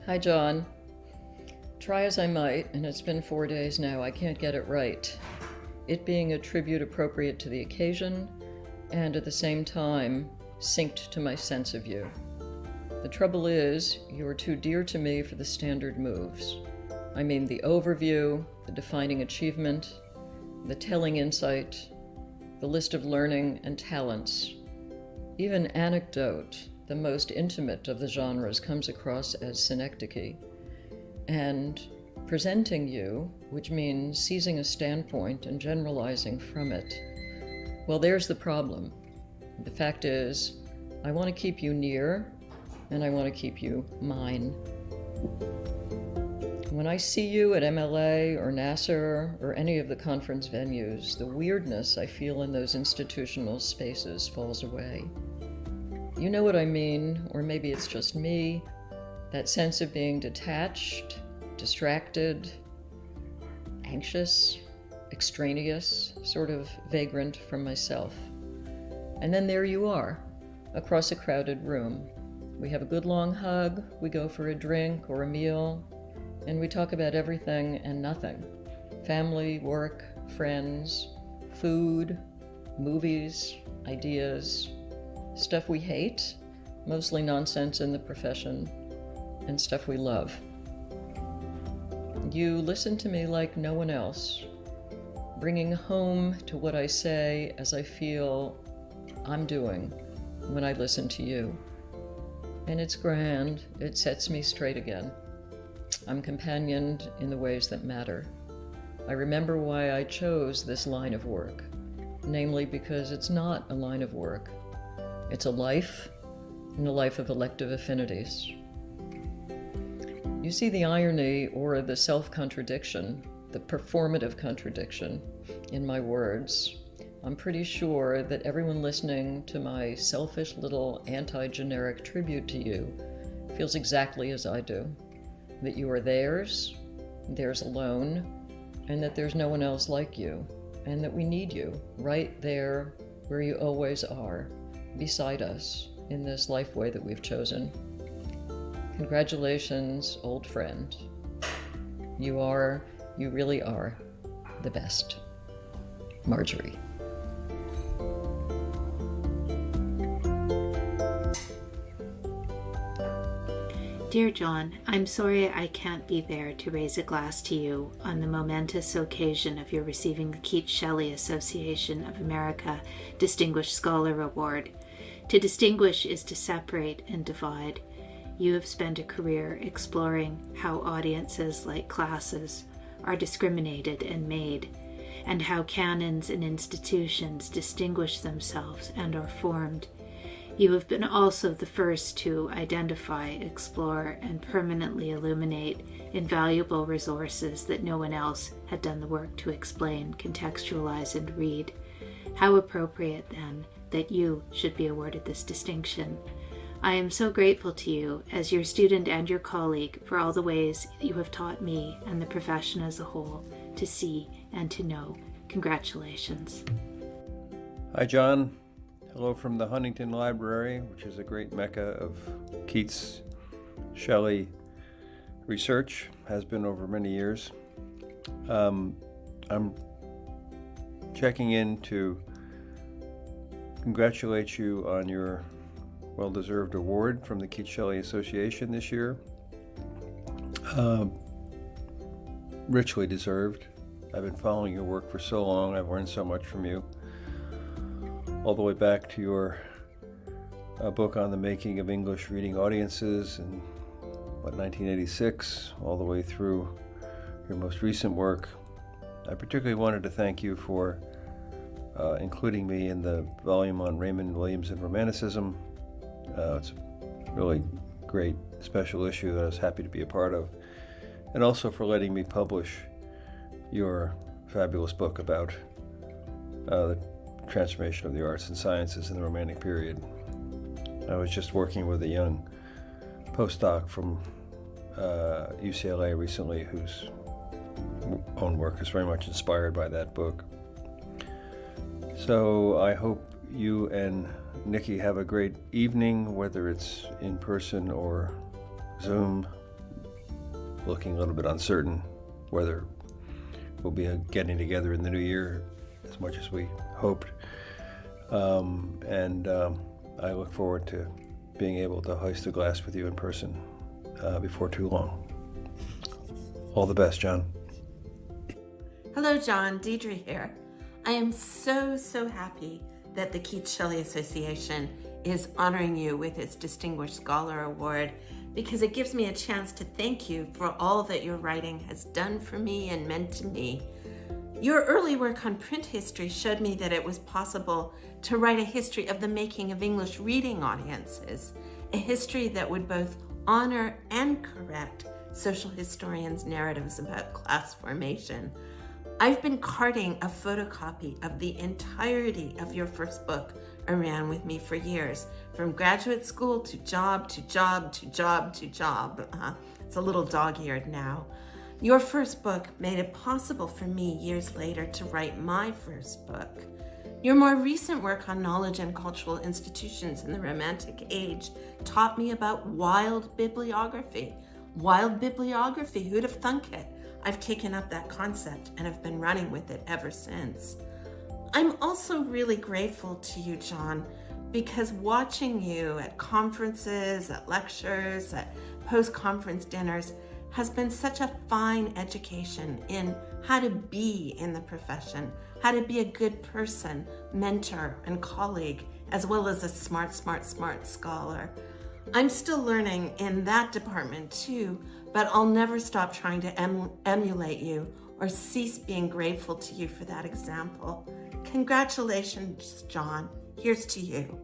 Hi, John. Try as I might, and it's been 4 days now, I can't get it right. It being a tribute appropriate to the occasion, and at the same time, synced to my sense of you. The trouble is, you're too dear to me for the standard moves. I mean the overview, the defining achievement, the telling insight, the list of learning and talents. Even anecdote, the most intimate of the genres, comes across as synecdoche. And presenting you, which means seizing a standpoint and generalizing from it, well, there's the problem. The fact is, I want to keep you near, and I want to keep you mine. When I see you at MLA or Nasser or any of the conference venues, the weirdness I feel in those institutional spaces falls away. You know what I mean, or maybe it's just me, that sense of being detached, distracted, anxious, extraneous, sort of vagrant from myself. And then there you are, across a crowded room. We have a good long hug, we go for a drink or a meal, and we talk about everything and nothing. Family, work, friends, food, movies, ideas, stuff we hate, mostly nonsense in the profession, and stuff we love. You listen to me like no one else, bringing home to what I say as I feel I'm doing when I listen to you. And it's grand, it sets me straight again. I'm companioned in the ways that matter. I remember why I chose this line of work, namely because it's not a line of work. It's a life, and a life of elective affinities. You see the irony or the self-contradiction, the performative contradiction in my words. I'm pretty sure that everyone listening to my selfish little anti-generic tribute to you feels exactly as I do. That you are theirs alone, and that there's no one else like you, and that we need you right there where you always are, beside us in this life way that we've chosen. Congratulations, old friend. You really are the best. Marjorie. Dear John, I'm sorry I can't be there to raise a glass to you on the momentous occasion of your receiving the Keats-Shelley Association of America Distinguished Scholar Award. To distinguish is to separate and divide. You have spent a career exploring how audiences, like classes, are discriminated and made, and how canons and institutions distinguish themselves and are formed. You have been also the first to identify, explore, and permanently illuminate invaluable resources that no one else had done the work to explain, contextualize, and read. How appropriate, then, that you should be awarded this distinction. I am so grateful to you, as your student and your colleague, for all the ways you have taught me and the profession as a whole to see and to know. Congratulations. Hi, John. Hello from the Huntington Library, which is a great mecca of Keats, Shelley, research, has been over many years. I'm checking in to congratulate you on your well-deserved award from the Keats-Shelley Association this year. Richly deserved. I've been following your work for so long. I've learned so much from you. All the way back to your book on the making of English reading audiences in 1986, all the way through your most recent work. I particularly wanted to thank you for including me in the volume on Raymond Williams and Romanticism. It's a really great special issue that I was happy to be a part of, and also for letting me publish your fabulous book about the transformation of the arts and sciences in the Romantic period. I was just working with a young postdoc from UCLA recently whose own work is very much inspired by that book. So I hope you and Nikki have a great evening, whether it's in person or Zoom. Looking a little bit uncertain whether we'll be getting together in the new year as much as we hoped. I look forward to being able to hoist a glass with you in person before too long. All the best, John. Hello, John. Deidre here. I am so happy that the Keats-Shelley Association is honoring you with its Distinguished Scholar Award, because it gives me a chance to thank you for all that your writing has done for me and meant to me. Your early work on print history showed me that it was possible to write a history of the making of English reading audiences, a history that would both honor and correct social historians' narratives about class formation. I've been carting a photocopy of the entirety of your first book around with me for years, from graduate school to job to job to job to job. It's a little dog-eared now. Your first book made it possible for me years later to write my first book. Your more recent work on knowledge and cultural institutions in the Romantic Age taught me about wild bibliography. Wild bibliography, who'd have thunk it? I've taken up that concept and have been running with it ever since. I'm also really grateful to you, John, because watching you at conferences, at lectures, at post-conference dinners has been such a fine education in how to be in the profession, how to be a good person, mentor, and colleague, as well as a smart scholar. I'm still learning in that department too, but I'll never stop trying to emulate you or cease being grateful to you for that example. Congratulations, John. Here's to you.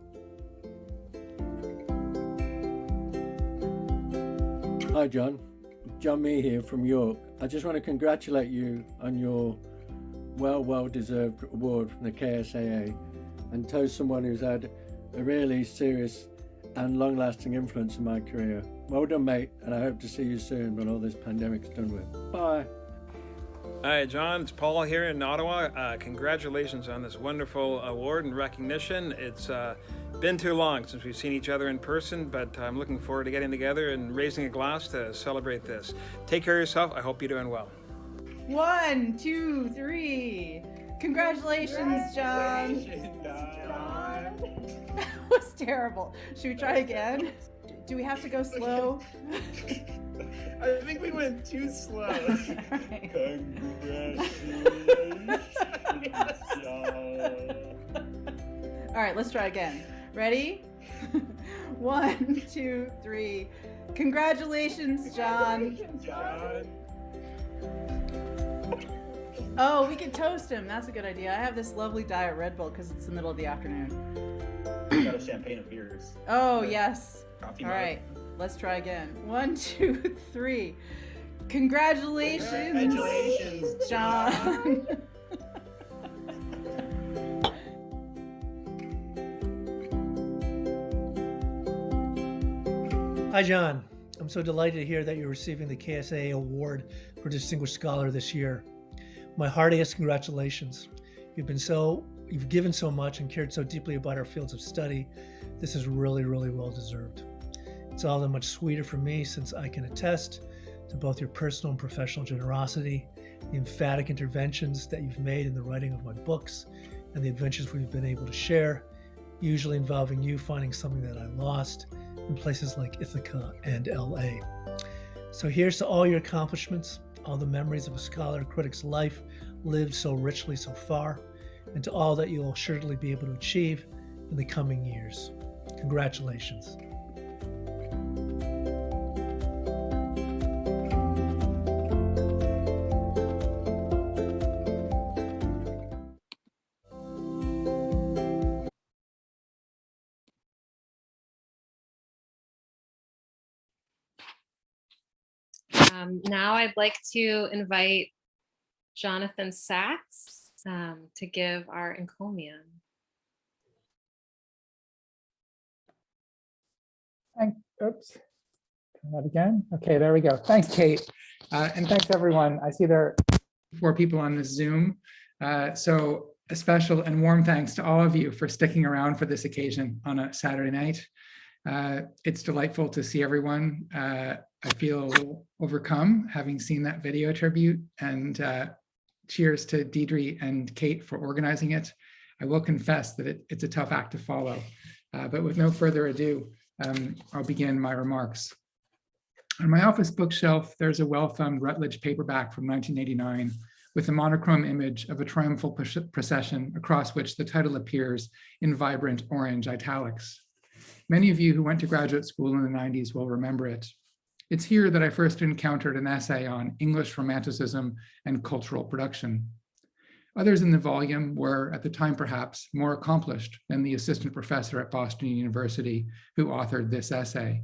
Hi, John. John Mee here from York. I just want to congratulate you on your well-deserved award from the K-SAA and toast someone who's had a really serious and long-lasting influence in my career. Well done, mate, and I hope to see you soon when all this pandemic's done with. Bye. Hi, John. It's Paul here in Ottawa. Congratulations on this wonderful award and recognition. It's been too long since we've seen each other in person, but I'm looking forward to getting together and raising a glass to celebrate this. Take care of yourself. I hope you're doing well. 1, 2, 3. Congratulations, John. That was terrible. Should we try again? Do we have to go slow? I think we went too slow. All right, let's try again. Ready? 1, 2, 3. Congratulations, John. Oh, we can toast him. That's a good idea. I have this lovely Diet Red Bull because it's the middle of the afternoon. We got a champagne of beers. Oh, yes. Coffee All mug. right, let's try again. 1, 2, 3. Congratulations, John. Hi, John. I'm so delighted to hear that you're receiving the K-SAA Award for Distinguished Scholar this year. My heartiest congratulations. You've given so much and cared so deeply about our fields of study. This is really well deserved. It's all that much sweeter for me since I can attest to both your personal and professional generosity, the emphatic interventions that you've made in the writing of my books, and the adventures we've been able to share, usually involving you finding something that I lost in places like Ithaca and LA. So here's to all your accomplishments, all the memories of a scholar critic's life lived so richly so far, and to all that you'll surely be able to achieve in the coming years. Congratulations. Now I'd like to invite Jonathan Sachs to give our encomium. Oops, try that again. Okay, there we go. Thanks, Kate. And thanks, everyone. I see there are 4 people on this Zoom. So a special and warm thanks to all of you for sticking around for this occasion on a Saturday night. It's delightful to see everyone. I feel a little overcome having seen that video tribute, and cheers to Deidre and Kate for organizing it. I will confess that it's a tough act to follow, but with no further ado, I'll begin my remarks. On my office bookshelf, there's a well-thumbed Routledge paperback from 1989 with a monochrome image of a triumphal procession across which the title appears in vibrant orange italics. Many of you who went to graduate school in the 90s will remember it. It's here that I first encountered an essay on English Romanticism and cultural production. Others in the volume were, at the time perhaps, more accomplished than the assistant professor at Boston University who authored this essay.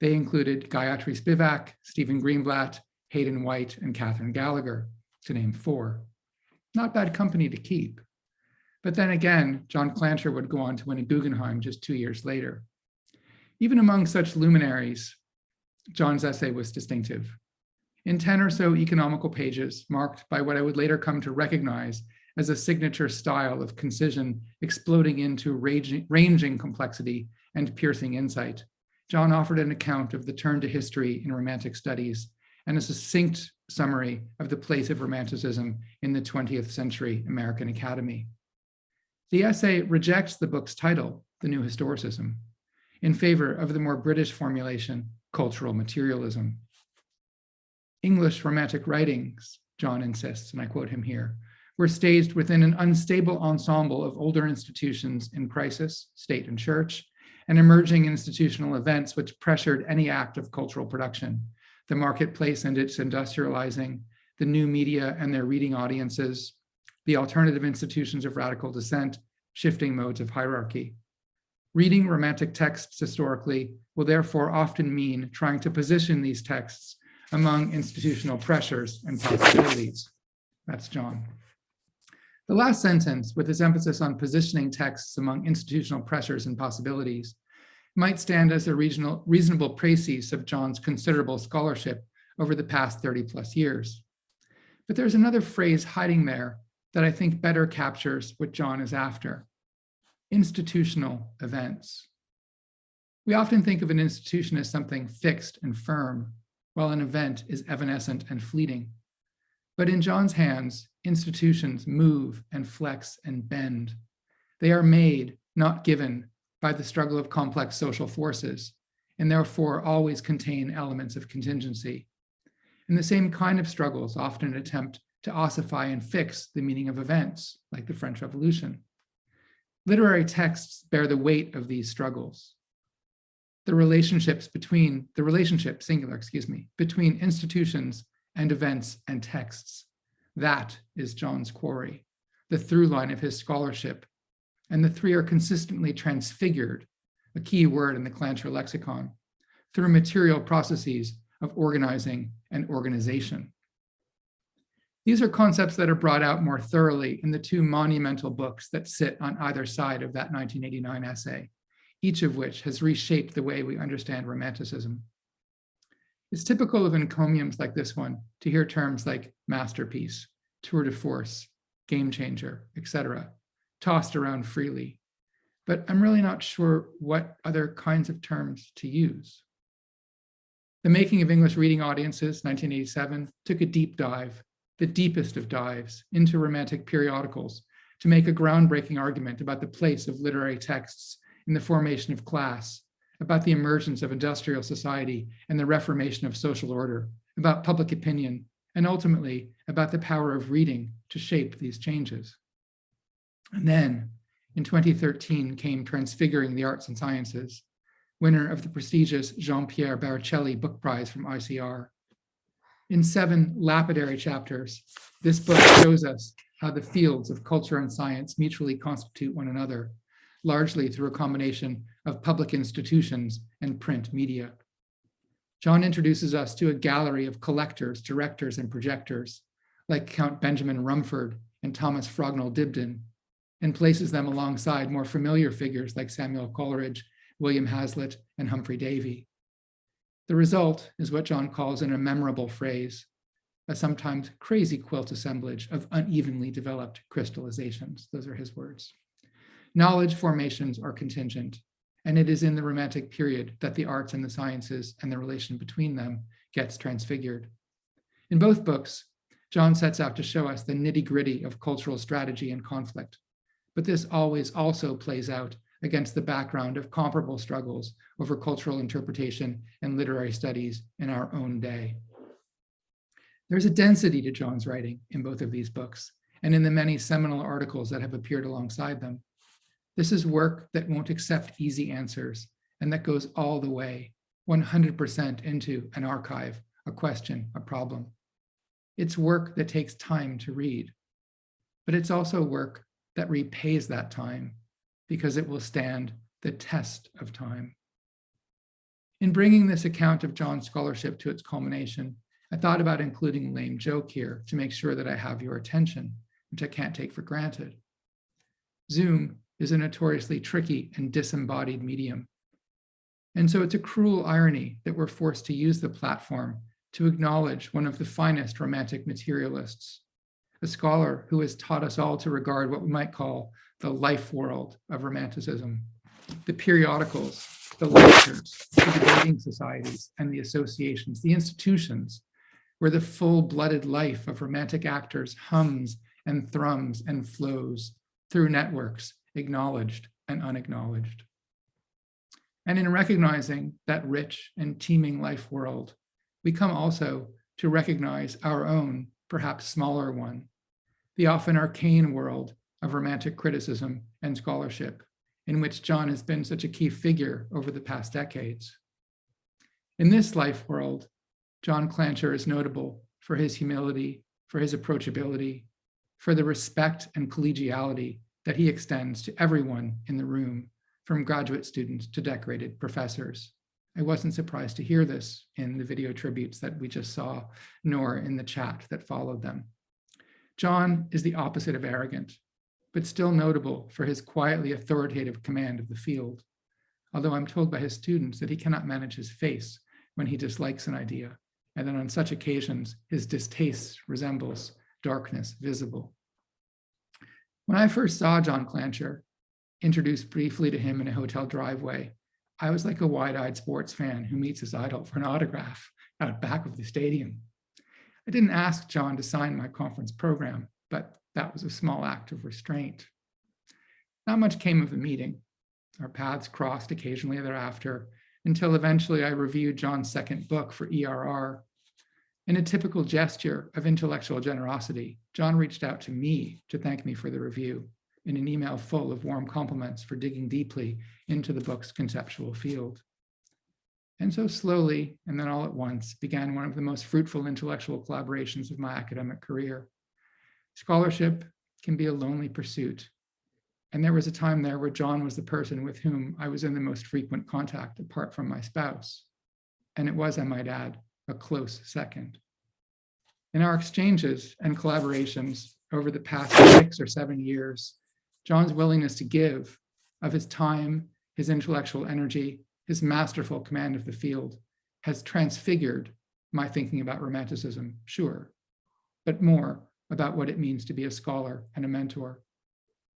They included Gayatri Spivak, Stephen Greenblatt, Hayden White, and Catherine Gallagher, to name 4. Not bad company to keep. But then again, John Clancher would go on to win a Guggenheim just 2 years later. Even among such luminaries, John's essay was distinctive. In 10 or so economical pages, marked by what I would later come to recognize as a signature style of concision exploding into ranging complexity and piercing insight, John offered an account of the turn to history in Romantic studies and a succinct summary of the place of Romanticism in the 20th century American Academy. The essay rejects the book's title, The New Historicism, in favor of the more British formulation, cultural materialism. English Romantic writings, John insists, and I quote him here, were staged within an unstable ensemble of older institutions in crisis, state and church, and emerging institutional events which pressured any act of cultural production, the marketplace and its industrializing, the new media and their reading audiences, the alternative institutions of radical dissent, shifting modes of hierarchy. Reading Romantic texts historically will therefore often mean trying to position these texts among institutional pressures and possibilities. That's John. The last sentence, with its emphasis on positioning texts among institutional pressures and possibilities, might stand as a reasonable précis of John's considerable scholarship over the past 30 plus years. But there's another phrase hiding there that I think better captures what John is after: institutional events. We often think of an institution as something fixed and firm, while an event is evanescent and fleeting. But in John's hands, institutions move and flex and bend. They are made, not given, by the struggle of complex social forces, and therefore always contain elements of contingency. And the same kind of struggles often attempt to ossify and fix the meaning of events, like the French Revolution. Literary texts bear the weight of these struggles. The relationship, singular, between institutions and events and texts. That is John's quarry, the through line of his scholarship. And the three are consistently transfigured, a key word in the Clancher lexicon, through material processes of organizing and organization. These are concepts that are brought out more thoroughly in the 2 monumental books that sit on either side of that 1989 essay, each of which has reshaped the way we understand Romanticism. It's typical of encomiums like this one to hear terms like masterpiece, tour de force, game changer, etc., tossed around freely. But I'm really not sure what other kinds of terms to use. The Making of English Reading Audiences, 1987, took a deep dive, the deepest of dives, into Romantic periodicals to make a groundbreaking argument about the place of literary texts in the formation of class, about the emergence of industrial society and the reformation of social order, about public opinion, and ultimately about the power of reading to shape these changes. And then, in 2013, came Transfiguring the Arts and Sciences, winner of the prestigious Jean-Pierre Baricelli Book Prize from ICR. In 7 lapidary chapters, this book shows us how the fields of culture and science mutually constitute one another, largely through a combination of public institutions and print media. John introduces us to a gallery of collectors, directors, and projectors, like Count Benjamin Rumford and Thomas Frognall Dibdin, and places them alongside more familiar figures like Samuel Coleridge, William Hazlitt, and Humphrey Davy. The result is what John calls in a memorable phrase, a sometimes crazy quilt assemblage of unevenly developed crystallizations. Those are his words. Knowledge formations are contingent, and it is in the Romantic period that the arts and the sciences and the relation between them gets transfigured. In both books, John sets out to show us the nitty-gritty of cultural strategy and conflict, but this always also plays out against the background of comparable struggles over cultural interpretation and literary studies in our own day. There's a density to John's writing in both of these books and in the many seminal articles that have appeared alongside them. This is work that won't accept easy answers and that goes all the way, 100% into an archive, a question, a problem. It's work that takes time to read, but it's also work that repays that time because it will stand the test of time. In bringing this account of John's scholarship to its culmination, I thought about including a lame joke here to make sure that I have your attention, which I can't take for granted. Zoom is a notoriously tricky and disembodied medium. And so it's a cruel irony that we're forced to use the platform to acknowledge one of the finest Romantic materialists, a scholar who has taught us all to regard what we might call the life world of Romanticism, the periodicals, the lectures, the debating societies, and the associations, the institutions, where the full-blooded life of Romantic actors hums and thrums and flows through networks, acknowledged and unacknowledged. And in recognizing that rich and teeming life world, we come also to recognize our own, perhaps smaller one, the often arcane world of Romantic criticism and scholarship, in which John has been such a key figure over the past decades. In this life world, John Clancher is notable for his humility, for his approachability, for the respect and collegiality that he extends to everyone in the room, from graduate students to decorated professors. I wasn't surprised to hear this in the video tributes that we just saw, nor in the chat that followed them. John is the opposite of arrogant, but still notable for his quietly authoritative command of the field, although I'm told by his students that he cannot manage his face when he dislikes an idea, and that on such occasions, his distaste resembles darkness visible. When I first saw John Clancher, introduced briefly to him in a hotel driveway, I was like a wide-eyed sports fan who meets his idol for an autograph out back of the stadium. I didn't ask John to sign my conference program, but that was a small act of restraint. Not much came of the meeting. Our paths crossed occasionally thereafter, until eventually I reviewed John's second book for ERR. In a typical gesture of intellectual generosity, John reached out to me to thank me for the review in an email full of warm compliments for digging deeply into the book's conceptual field. And so slowly, and then all at once, began one of the most fruitful intellectual collaborations of my academic career. Scholarship can be a lonely pursuit. And there was a time there where John was the person with whom I was in the most frequent contact apart from my spouse. And it was, I might add, a close second. In our exchanges and collaborations over the past 6 or 7 years, John's willingness to give of his time, his intellectual energy, his masterful command of the field has transfigured my thinking about Romanticism, sure, but more about what it means to be a scholar and a mentor.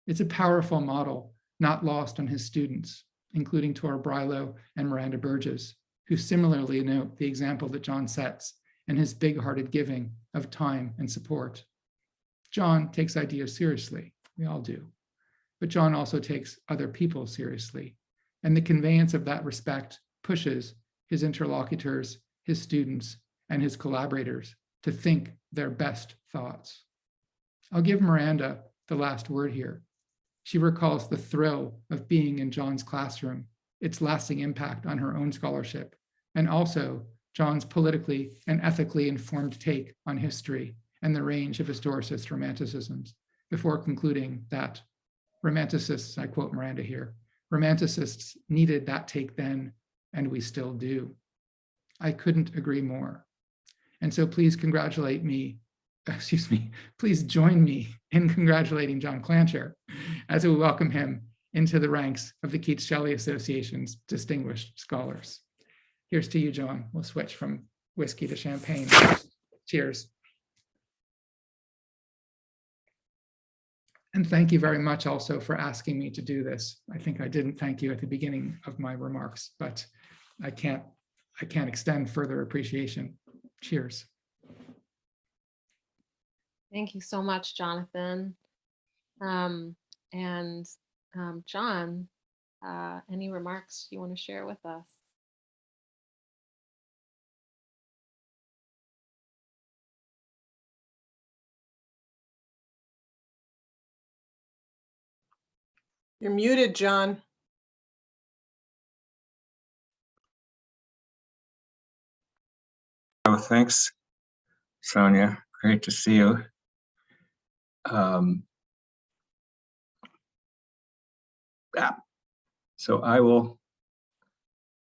It's a powerful model, not lost on his students, including Tora Brilo and Miranda Burgess, who similarly note the example that John sets and his big-hearted giving of time and support. John takes ideas seriously, we all do, but John also takes other people seriously, and the conveyance of that respect pushes his interlocutors, his students, and his collaborators to think their best thoughts. I'll give Miranda the last word here. She recalls the thrill of being in John's classroom, its lasting impact on her own scholarship, and also John's politically and ethically informed take on history and the range of historicist romanticisms, before concluding that romanticists, I quote Miranda here, romanticists needed that take then, and we still do. I couldn't agree more. And so please congratulate me, please join me in congratulating John Clancher as we welcome him into the ranks of the Keats-Shelley Association's distinguished scholars. Here's to you, John. We'll switch from whiskey to champagne. Cheers. And thank you very much also for asking me to do this. I think I didn't thank you at the beginning of my remarks, but I can't extend further appreciation. Cheers. Thank you so much, Jonathan. John, any remarks you want to share with us? You're muted, John. Oh, thanks, Sonia. Great to see you. So I will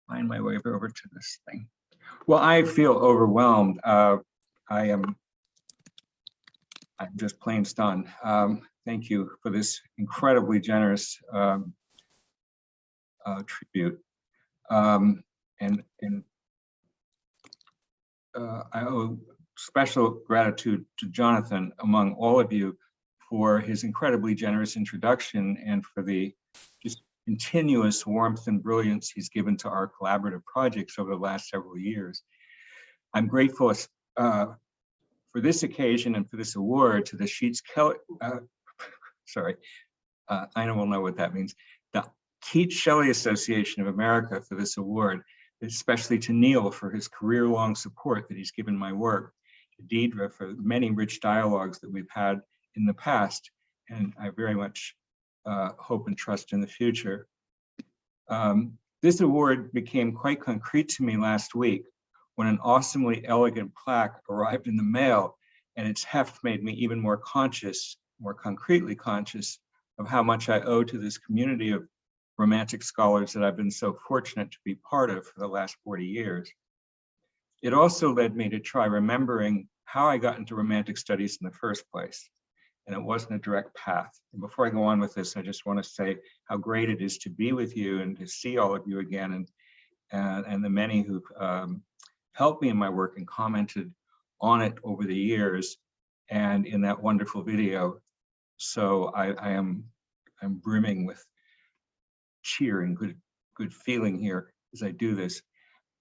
find my way over to this thing. Well, I feel overwhelmed. I'm just plain stunned. Thank you for this incredibly generous tribute. I owe special gratitude to Jonathan, among all of you, for his incredibly generous introduction and for the just continuous warmth and brilliance he's given to our collaborative projects over the last several years. I'm grateful for this occasion and for this award to the Keats-Shelley, Ina will know what that means, the Keats-Shelley Association of America for this award, especially to Neil for his career-long support that he's given my work, to Deidre for many rich dialogues that we've had in the past, and I very much hope and trust in the future. This award became quite concrete to me last week when an awesomely elegant plaque arrived in the mail, and its heft made me even more conscious, more concretely conscious of how much I owe to this community of romantic scholars that I've been so fortunate to be part of for the last 40 years. It also led me to try remembering how I got into romantic studies in the first place, and it wasn't a direct path. And before I go on with this, I just want to say how great it is to be with you and to see all of you again, and the many who've helped me in my work and commented on it over the years and in that wonderful video. So I'm brimming with cheer and good feeling here as I do this.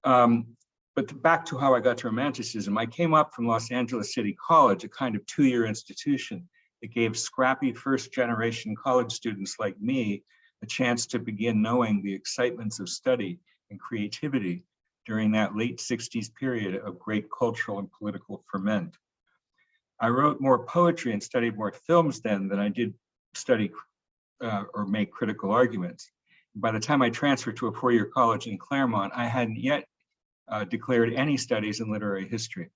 But back to how I got to romanticism, I came up from Los Angeles City College, a kind of two-year institution that gave scrappy first-generation college students like me a chance to begin knowing the excitements of study and creativity during that late 60s period of great cultural and political ferment. I wrote more poetry and studied more films then than I did study or make critical arguments. By the time I transferred to a four-year college in Claremont, I hadn't yet declared any studies in literary history.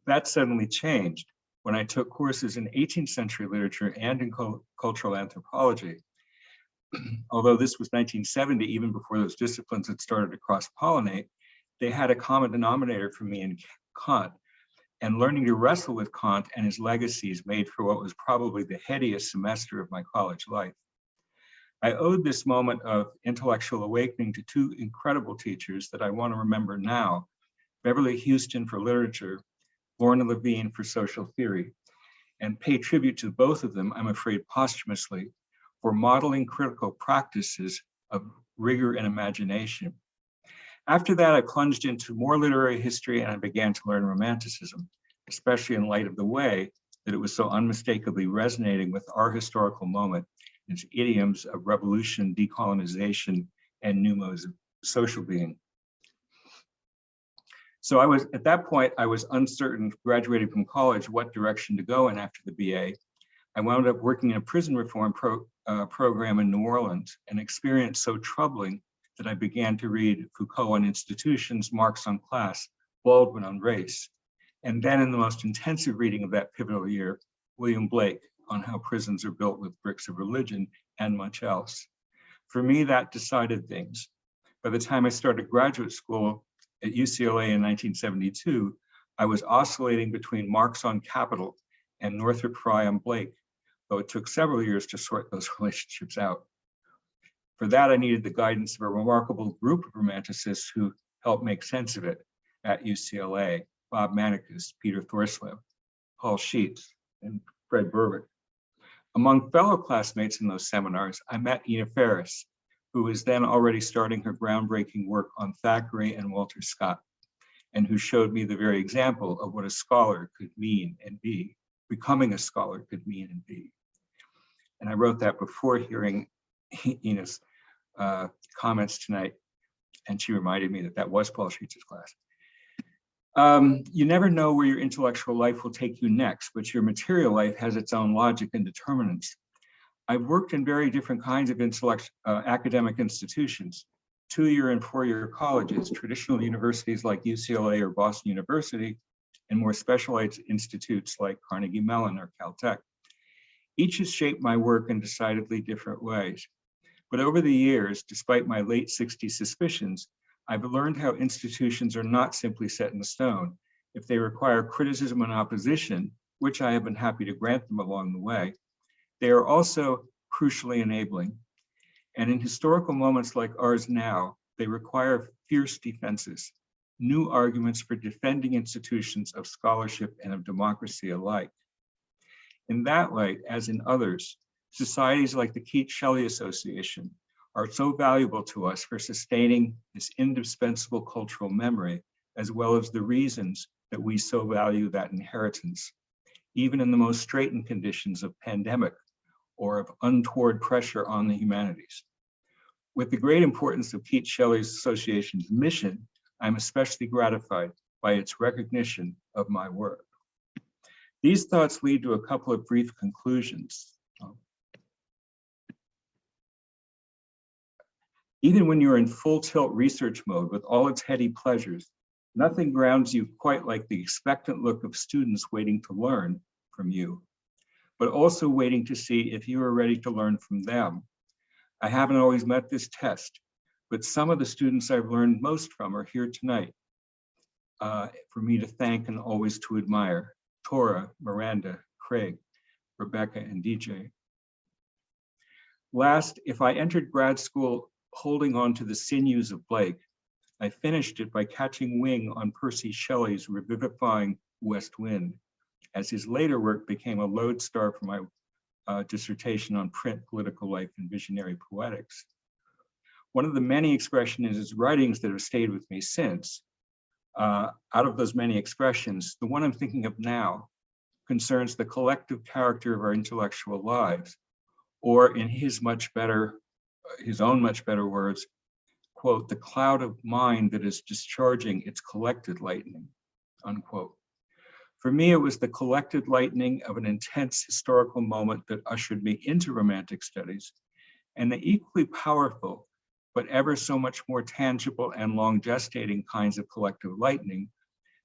That suddenly changed when I took courses in 18th century literature and in cultural anthropology. Although this was 1970, even before those disciplines had started to cross-pollinate, they had a common denominator for me in Kant, and learning to wrestle with Kant and his legacies made for what was probably the headiest semester of my college life. I owed this moment of intellectual awakening to two incredible teachers that I want to remember now, Beverly Houston for literature, Lorna Levine for social theory, and pay tribute to both of them, I'm afraid posthumously, for modeling critical practices of rigor and imagination. After that, I plunged into more literary history and I began to learn Romanticism, especially in light of the way that it was so unmistakably resonating with our historical moment, its idioms of revolution, decolonization, and new modes of social being. So at that point, I was uncertain, graduating from college, what direction to go in after the BA. I wound up working in a prison reform program in New Orleans, an experience so troubling that I began to read Foucault on Institutions, Marx on Class, Baldwin on Race, and then in the most intensive reading of that pivotal year, William Blake on How Prisons Are Built with Bricks of Religion, and much else. For me, that decided things. By the time I started graduate school at UCLA in 1972, I was oscillating between Marx on Capital and Northrop Frye on Blake, though it took several years to sort those relationships out. For that, I needed the guidance of a remarkable group of romanticists who helped make sense of it at UCLA: Bob Manicus, Peter Thorslev, Paul Sheets, and Fred Berwick. Among fellow classmates in those seminars, I met Ina Ferris, who was then already starting her groundbreaking work on Thackeray and Walter Scott, and who showed me the very example of what a scholar could mean and be, becoming a scholar could mean and be. And I wrote that before hearing Ina's comments tonight, and she reminded me that that was Paul Sheets' class. You never know where your intellectual life will take you next, but your material life has its own logic and determinants. I've worked in very different kinds of academic institutions, 2-year and 4-year colleges, traditional universities like UCLA or Boston University, and more specialized institutes like Carnegie Mellon or Caltech. Each has shaped my work in decidedly different ways. But over the years, despite my late 60s suspicions, I've learned how institutions are not simply set in stone. If they require criticism and opposition, which I have been happy to grant them along the way, they are also crucially enabling. And in historical moments like ours now, they require fierce defenses, new arguments for defending institutions of scholarship and of democracy alike. In that light, as in others, societies like the Keats-Shelley Association are so valuable to us for sustaining this indispensable cultural memory, as well as the reasons that we so value that inheritance, even in the most straitened conditions of pandemic or of untoward pressure on the humanities. With the great importance of Keats-Shelley Association's mission, I'm especially gratified by its recognition of my work. These thoughts lead to a couple of brief conclusions. Even when you're in full tilt research mode with all its heady pleasures, nothing grounds you quite like the expectant look of students waiting to learn from you, but also waiting to see if you are ready to learn from them. I haven't always met this test, but some of the students I've learned most from are here tonight for me to thank and always to admire: Tora, Miranda, Craig, Rebecca, and DJ. Last, if I entered grad school holding on to the sinews of Blake, I finished it by catching wing on Percy Shelley's revivifying West Wind, as his later work became a lodestar for my dissertation on print, political life, and visionary poetics. One of the many expressions in his writings that have stayed with me since, out of those many expressions, the one I'm thinking of now concerns the collective character of our intellectual lives, or in his own much better words, quote, the cloud of mind that is discharging its collected lightning, unquote. For me, it was the collected lightning of an intense historical moment that ushered me into Romantic studies, and the equally powerful, but ever so much more tangible and long gestating kinds of collective lightning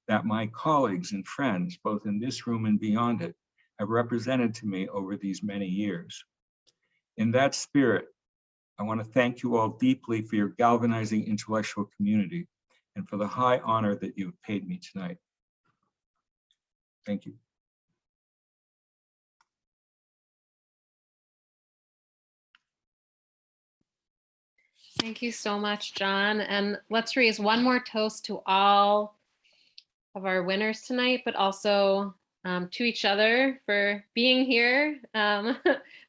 that my colleagues and friends, both in this room and beyond it, have represented to me over these many years. In that spirit, I want to thank you all deeply for your galvanizing intellectual community and for the high honor that you have paid me tonight. Thank you. Thank you so much, John. And let's raise one more toast to all of our winners tonight, but also to each other for being here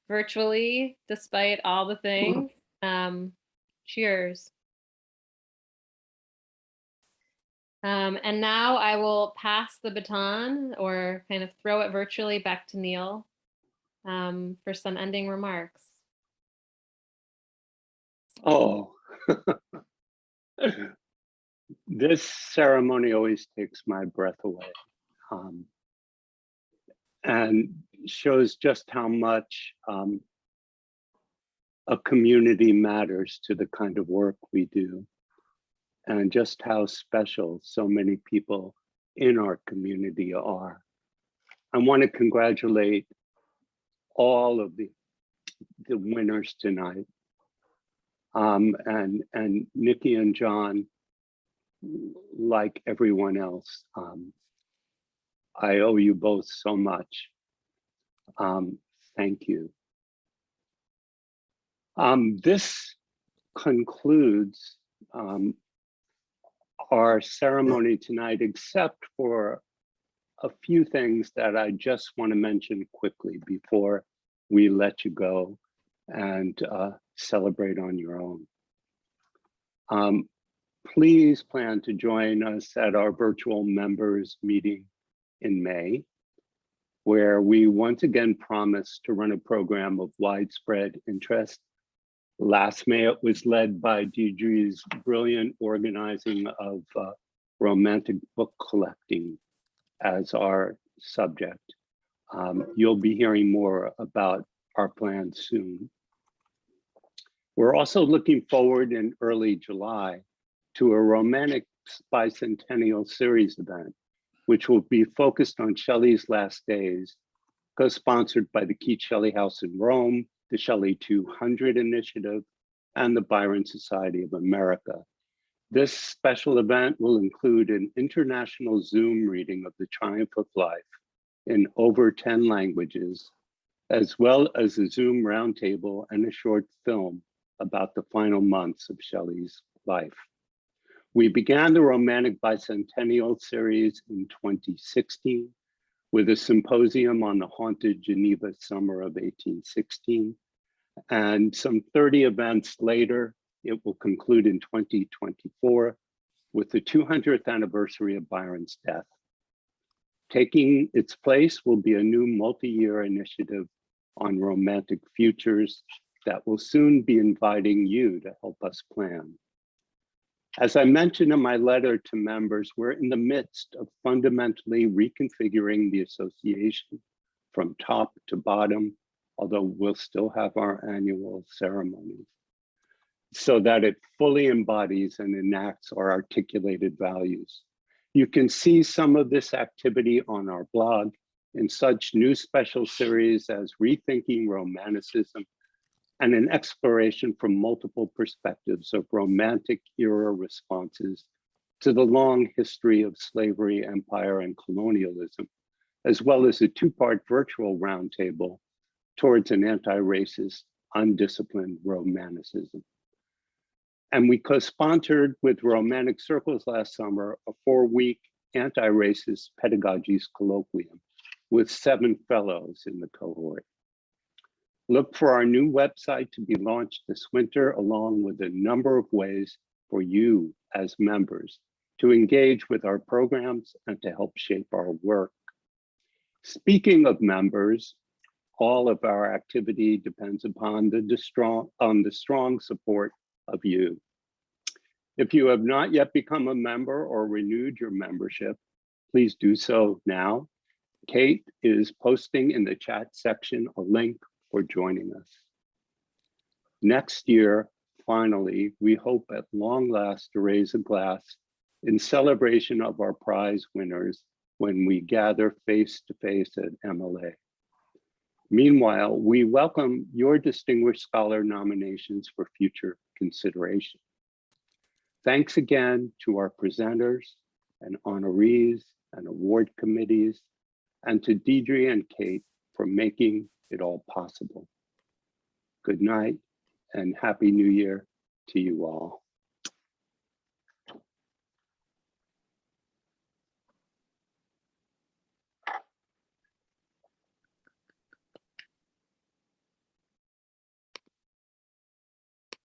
virtually, despite all the things. Cheers. And now I will pass the baton, or kind of throw it virtually back to Neil for some ending remarks. Oh, this ceremony always takes my breath away, and shows just how much a community matters to the kind of work we do, and just how special so many people in our community are. I want to congratulate all of the winners tonight. And Nikki and John, like everyone else, I owe you both so much. Thank you. This concludes our ceremony tonight, except for a few things that I just want to mention quickly before we let you go and celebrate on your own. Please plan to join us at our virtual members meeting in May, where we once again promise to run a program of widespread interest. Last May, it was led by Deidre's brilliant organizing of romantic book collecting as our subject. You'll be hearing more about our plans soon. We're also looking forward in early July to a romantic bicentennial series event, which will be focused on Shelley's last days, co-sponsored by the Keats-Shelley House in Rome, the Shelley 200 Initiative, and the Byron Society of America. This special event will include an international Zoom reading of The Triumph of Life in over 10 languages, as well as a Zoom roundtable and a short film about the final months of Shelley's life. We began the Romantic Bicentennial series in 2016 with a symposium on the haunted Geneva summer of 1816. And some 30 events later, it will conclude in 2024 with the 200th anniversary of Byron's death. Taking its place will be a new multi-year initiative on romantic futures that will soon be inviting you to help us plan. As I mentioned in my letter to members, we're in the midst of fundamentally reconfiguring the association from top to bottom, although we'll still have our annual ceremonies, so that it fully embodies and enacts our articulated values. You can see some of this activity on our blog in such new special series as Rethinking Romanticism and an exploration from multiple perspectives of romantic era responses to the long history of slavery, empire, and colonialism, as well as a two-part virtual roundtable towards an anti-racist, undisciplined romanticism. And we co-sponsored with Romantic Circles last summer a 4-week anti-racist pedagogies colloquium with 7 fellows in the cohort. Look for our new website to be launched this winter, along with a number of ways for you as members to engage with our programs and to help shape our work. Speaking of members, all of our activity depends upon the strong support of you. If you have not yet become a member or renewed your membership, please do so now. Kate is posting in the chat section a link for joining us. Next year, finally, we hope at long last to raise a glass in celebration of our prize winners when we gather face to face at MLA. Meanwhile, we welcome your distinguished scholar nominations for future consideration. Thanks again to our presenters and honorees and award committees, and to Deidre and Kate for making it all possible. Good night and Happy New Year to you all.